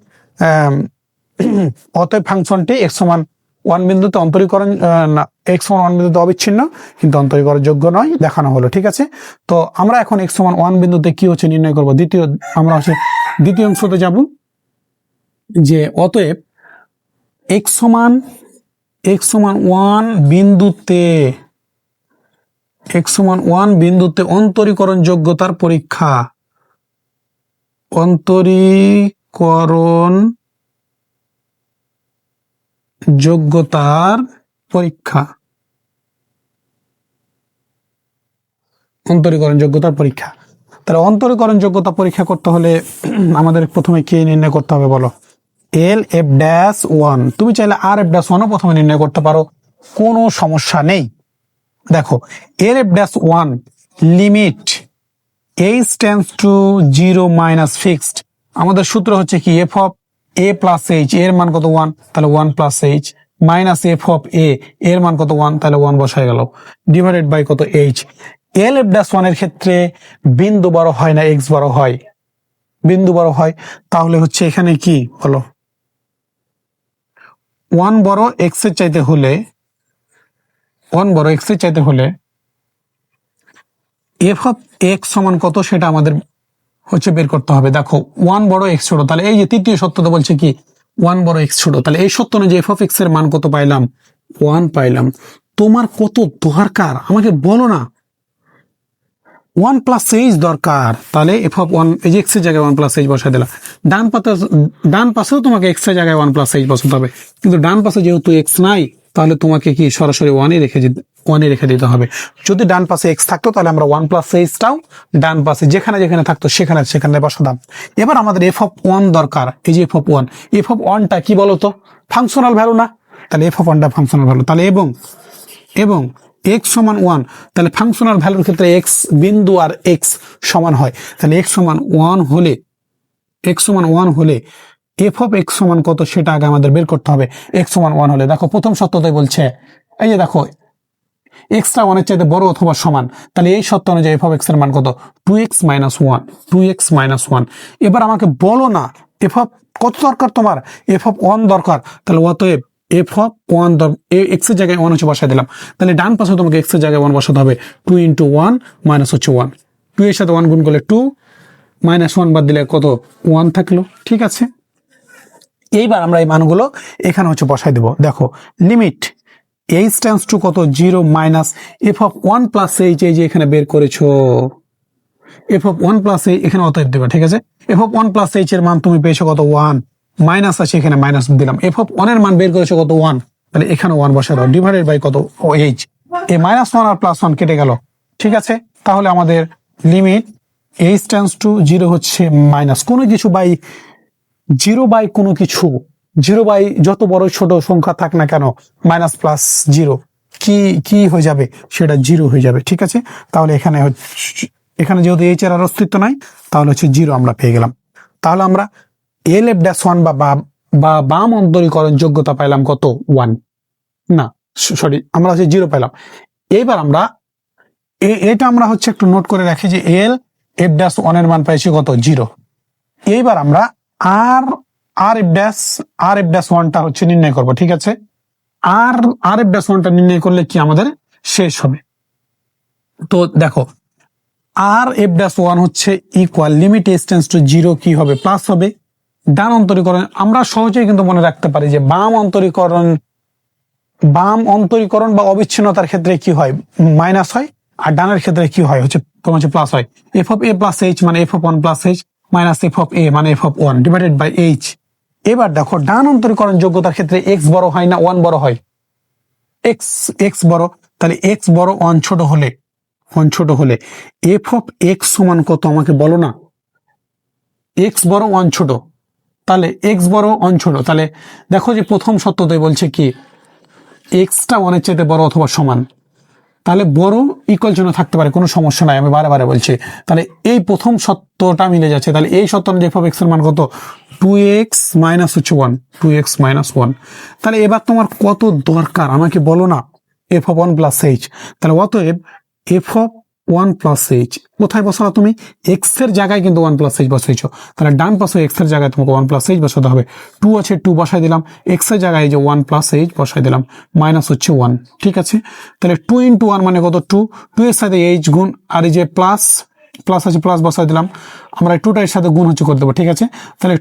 অতএব ফাংশনটি এক্স সমান ওয়ান বিন্দুতে অন্তরীকরণ না, এক্স সমান ওয়ান বিন্দুতে অবিচ্ছিন্ন কিন্তু অন্তরীকরণ যোগ্য নয়, দেখানো হলো। ঠিক আছে, তো আমরা এখন এক্স সমান ওয়ান বিন্দুতে কি হচ্ছে নির্ণয় করবো। আমরা দ্বিতীয় অংশতে যাব, যে অতএব এক্স সমান ওয়ান বিন্দুতে অন্তরীকরণ যোগ্যতার পরীক্ষা। অন্তরীকরণ যোগ্যতার পরীক্ষা। তাহলে অন্তরীকরণ যোগ্যতা পরীক্ষা করতে হলে আমাদের প্রথমে কি নির্ণয় করতে হবে বলো, এল এফ ড্যাশ ওয়ান। তুমি চাইলে আর এফ ড্যাশ ওয়ানও প্রথমে নির্ণয় করতে পারো, কোনো সমস্যা নেই। দেখো l f dash one limit h tends to zero minus fixed. আমাদের সূত্র হচ্ছে কি, f of a plus h এর মান কত ওয়ান, তাহলে one plus h, minus f of a এর মান কত ওয়ান, তাহলে ওয়ান বসায় গেল, ডিভাইডেড বাই কত h. L f dash one এর ক্ষেত্রে বিন্দু বড় হয় না এক্স বড় হয়, বিন্দু বড় হয়। তাহলে হচ্ছে এখানে কি বলো, ওয়ান বড় এক্স এর চাইতে হলে এফ অফ এক্স সমান কত সেটা আমাদের হচ্ছে বের করতে হবে। দেখো ওয়ান বড় এক্স ছোট, তাহলে এই যে তৃতীয় সত্যটা বলছে কি ওয়ান বড় এক্স ছোট, তাহলে এই সত্য অনুযায়ী এফ অফ এক্স এর মান কত পাইলাম, ওয়ান পাইলাম। তোমার কত দরকার আমাকে বলো না, ওয়ান প্লাস এইচ দরকার, তাহলে এফ অফ ওয়ান, এই যে এক্স এর জায়গায় ওয়ান প্লাস এইচ বসাই দিলাম। ডান পাশেও তোমাকে এক্স এর জায়গায় ওয়ান প্লাস এইচ বসাতে হবে, কিন্তু ডান পাশে যেহেতু এক্স নাই তাহলে তোমাকে কি সরাসরি ওয়ানে রেখে দিতে হবে। যদি ডান পাশে এক্স থাকতো তাহলে আমরা ওয়ান প্লাস এইচটাও ডান পাশে যেখানে থাকতো সেখানে বসাতাম। এবার আমাদের এফ অফ ওয়ান দরকার, এই যে এফ অফ ওয়ানটা কি বলতো, ফাংশনাল ভ্যালু না, তাহলে এফ অফ ওয়ানটা ফাংশনাল ভ্যালু। তাহলে এবং এক্স সমান ওয়ান, তাহলে ফাংশনাল ভ্যালুর ক্ষেত্রে এক্স বিন্দু আর এক্স সমান হয়, তাহলে এক্স সমান ওয়ান হলে এফ অফ এক্স সমান কত সেটা আগে আমাদের বের করতে হবে। এক্স সমান ওয়ান হলে দেখো প্রথম সত্যটাই বলছে, এই যে দেখো এক্সটা ওয়ানের চাইতে বড় অথবা সমান, তাহলে এই সত্য অনুযায়ী এফ অফ এক্স এর মান কত, টু এক্স মাইনাস ওয়ান। এবার আমাকে বলো না এফ অফ কত দরকার তোমার, এফ অফ ওয়ান দরকার, তাহলে অতএব এফ অফ ওয়ান এক্স এর জায়গায় ওয়ান হচ্ছে বসাই দিলাম, তাহলে ডান পাশে তোমাকে এক্স এর জায়গায় ওয়ান বসাতে হবে, টু ইন্টু ওয়ান মাইনাস হচ্ছে ওয়ান, টু এর সাথে ওয়ান গুণ করলে টু, মাইনাস ওয়ান বাদ দিলে কত ওয়ান থাকলো। ঠিক আছে, এইবার আমরা এই মানগুলো এখানে হচ্ছে বসাই দেবো। দেখো লিমিট এইচ টেন্স টু কত zero minus f of one plus H, এই যে এখানে বের করেছো F of one plus H এখানে অতএব দেবে। ঠিক আছে, F of one plus h এর মান তুমি পেয়েছো কত ওয়ান, মাইনাস আছে এখানে মাইনাস দিলাম, এফ অফ ওয়ান এর মান বের করেছো কত ওয়ান, তাহলে এখানে ওয়ান বসে দাও, ডিভাইডেড বাই কত ও এইচ, এই মাইনাস ওয়ান আর প্লাস ওয়ান কেটে গেল। ঠিক আছে, তাহলে আমাদের limit h tends to zero হচ্ছে মাইনাস কোনো কিছু বাই জিরো বাই কোনো কিছু, জিরো বাই যত বড় ছোট সংখ্যা থাক না কেন মাইনাস প্লাস জিরো কি হয়ে যাবে, সেটা জিরো হয়ে যাবে। ঠিক আছে, তাহলে এখানে যেহেতু এইচ এর আর অস্তিত্ব নাই তাহলে হচ্ছে জিরো আমরা পেয়ে গেলাম। তাহলে আমরা এল এফ ড্যাশ ওয়ান বা বাম অন্তরীকরণ যোগ্যতা পাইলাম কত, ওয়ান না সরি আমরা হচ্ছে জিরো পাইলাম। এইবার আমরা এটা আমরা হচ্ছে একটু নোট করে রাখি যে এল এফ ড্যাশ ওয়ান এর মান পাইছি কত, জিরো। এইবার আমরা আর এফ ড্যাশ ওয়ানটা হচ্ছে নির্ণয় করবো। ঠিক আছে, আর এফ ড্যাশ ওয়ানটা নির্ণয় করলে কি আমাদের শেষ হবে। তো দেখো আর এফ ড্যাশ ওয়ান হচ্ছে equal limit h tends to zero কি হবে, প্লাস হবে। ডান অন্তরীকরণ আমরা সহজেই কিন্তু মনে রাখতে পারি যে বাম অন্তরীকরণ বা অবিচ্ছিন্নতার ক্ষেত্রে কি হয়, মাইনাস হয়, আর ডানের ক্ষেত্রে কি হয় হচ্ছে তোমার হচ্ছে প্লাস হয়। F of a plus h মানে f of one plus h minus f of a মানে f of one divided by h. এবার দেখো ডান অন্তরীকরণ যোগ্যতার ক্ষেত্রে এক্স বড় হয় না ওয়ান বড় হয়, এক্স বড়, তাহলে এক্স বড় ওয়ান ছোট হলে এফ অফ এক্স সমান কত আমাকে বলো না। এক্স বড় ওয়ান ছোট, তাহলে এক্স বড় ওয়ান ছোট, তাহলে দেখো যে প্রথম সত্যতাই বলছে কি এক্সটা ওয়ানের চাইতে বড় অথবা সমান, তাহলে বড় ইকুয়াল চিহ্ন থাকতে পারে, কোনো সমস্যা নাই, আমি বারে বারে বলছি। তাহলে এই প্রথম সত্যটা মিলে যাচ্ছে, তাহলে এই সত্য অনুযায়ী এফ অফ এক্স এর মান কত 2x মাইনাস হচ্ছে 1, 2x মাইনাস 1। তাহলে এবার তোমার কত দরকার আমাকে বলো না, এফ অফ 1 প্লাস এইচ। তাহলে অতএব এফ অফ 1 প্লাস এইচ কোথায় বসানো তুমি, এক্স এর জায়গায় কিন্তু 1 প্লাস এইচ বসাইছো, তাহলে ডান পাশে এক্স এর জায়গায় তোমাকে 1 প্লাস এইচ বসাতে হবে। 2 আছে 2 বসাই দিলাম, এক্স এর জায়গায় যে 1 প্লাস এইচ বসাই দিলাম, মাইনাস হচ্ছে 1, ঠিক আছে। তাহলে 2 ইন্টু 1 মানে কত 2, 2 এর সাথে এইচ গুণ, আর এই যে প্লাস আছে প্লাস বসাই দিলাম, আমরা 2টা এর সাথে গুণ হচ্ছে করে দেবো, ঠিক আছে। তাহলে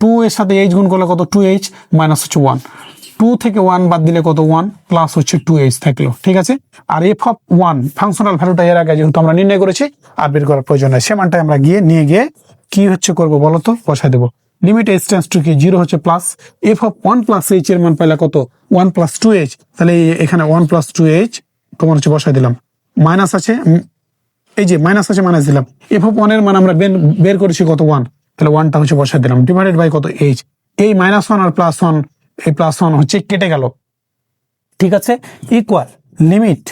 2 এর সাথে এইচ গুণ করলে কত 2h মাইনাস হচ্ছে 1, 2 থেকে 1 বাদ দিলে কত 1 প্লাস হচ্ছে 2h থাকলো, ঠিক আছে। আর এফ অফ 1 ফাংশনাল ভ্যালুটা এর আগে যেহেতু আমরা নির্ণয় করেছি আর বের করার প্রয়োজন নাই, সে মানটা আমরা নিয়ে গিয়ে কি হচ্ছে করবো বলো তো, বসাই দেবো। লিমিট h টেন্ডস টু কি 0 হচ্ছে plus, F of 1 plus h এর মান পাইলে কত 1 প্লাস 2h, তাহলে এখানে 1 প্লাস 2h তোমার হচ্ছে বসাই দিলাম, মাইনাস আছে, এই যে মাইনাস আছে মাইনাস দিলাম, এফ অফ 1 এর মান আমরা বের করেছি কত 1, তাহলে 1টা হচ্ছে বসাই দিলাম, ডিভাইডেড বাই কত h, এই মাইনাস 1 আর প্লাস 1, এই প্লাস 1 হচ্ছে কেটে গেল, ঠিক আছে। Equal limit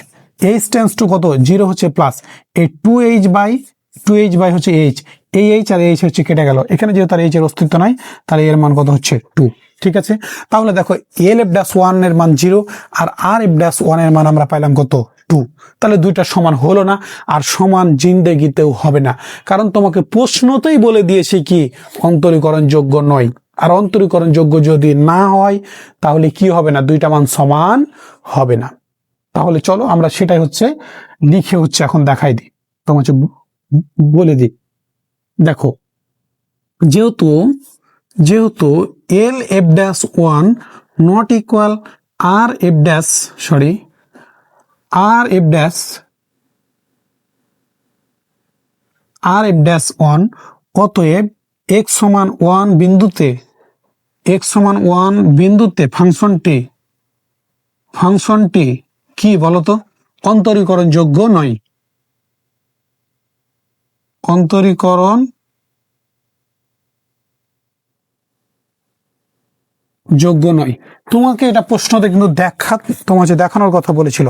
h tends to কত 0 হচ্ছে প্লাস, এই 2h বাই হচ্ছে h, এই h আর h হচ্ছে কেটে গেল, এখানে যেহেতু তার h এর অস্তিত্ব নাই তাহলে এর মান কত হচ্ছে 2, ঠিক আছে। তাহলে দেখো এল এফ ড্যাশ 1 এর মান 0 আর আর এফ ড্যাশ 1 এর মান আমরা পাইলাম কত 2, তাহলে দুইটা সমান হলো না, আর সমান জিন্দেগিতেও হবে না, কারণ তোমাকে প্রশ্নতেই বলে দিয়েছে কি অন্তরীকরণ যোগ্য নয়, আর অন্তরীকরণ যোগ্য যদি না হয় তাহলে কি হবে না, দুইটা মান সমান হবে না। তাহলে চলো আমরা সেটাই হচ্ছে লিখে হচ্ছে এখন দেখাই দিই, তোমাকে বলে দিই। দেখো যেহেতু L f dash 1 not equal R f dash one, অতএব x সমান 1 বিন্দুতে ফাংশনটি কি বলতো অন্তরীকরণ যোগ্য নয়, অন্তরীকরণ যোগ্য নয়। তোমাকে এটা প্রশ্নতে কিন্তু তোমাকে দেখানোর কথা বলেছিল,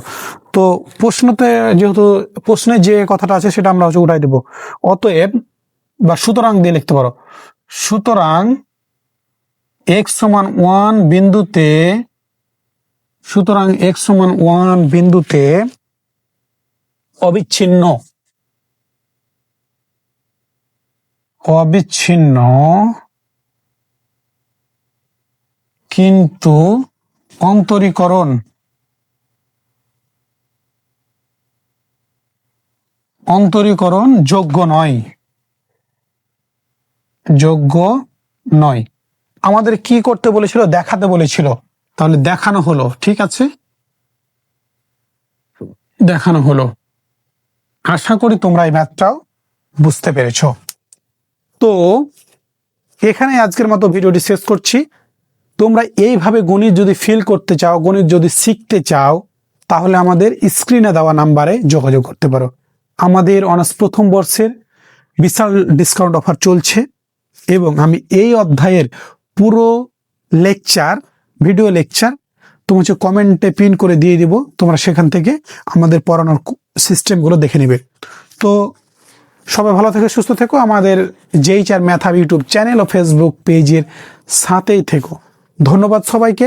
তো প্রশ্নতে যেহেতু প্রশ্নে যে কথাটা আছে সেটা আমরা হচ্ছে উঠাই দেব। অতএব বা সুতরাং দিয়ে লিখতে পারো, সুতরাং x সমান 1 বিন্দুতে অবিচ্ছিন্ন কিন্তু অন্তরীকরণ যোগ্য নয়। আমাদের কি করতে বলেছিল, দেখাতে বলেছিল, তাহলে দেখানো হলো, ঠিক আছে, দেখানো হলো। আশা করি তোমরা এই ম্যাথটাও বুঝতে পেরেছো। তো এখানে আজকের মতো ভিডিওটি শেষ করছি। তোমরা এইভাবে গণিত যদি ফিল করতে চাও, গণিত যদি শিখতে চাও, তাহলে আমাদের স্ক্রিনে দেওয়া নাম্বারে যোগাযোগ করতে পারো। আমাদের অনার্স প্রথম বর্ষের বিশাল ডিসকাউন্ট অফার চলছে, এবং আমি এই অধ্যায়ের পুরো ভিডিও লেকচার তোমাকে কমেন্টে পিন করে দিয়ে দিব, তোমরা সেখান থেকে আমাদের পড়ানোর সিস্টেমগুলো দেখে নেবে। তো সবাই ভালো থেকো, সুস্থ থেকো, আমাদের JHR Math Hub YouTube channel ও ফেসবুক পেজের সাথেই থেকো। ধন্যবাদ সবাইকে।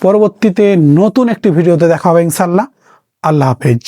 পরবর্তীতে নতুন একটি ভিডিওতে দেখা হবে ইনশাআল্লাহ। আল্লাহ হাফেজ।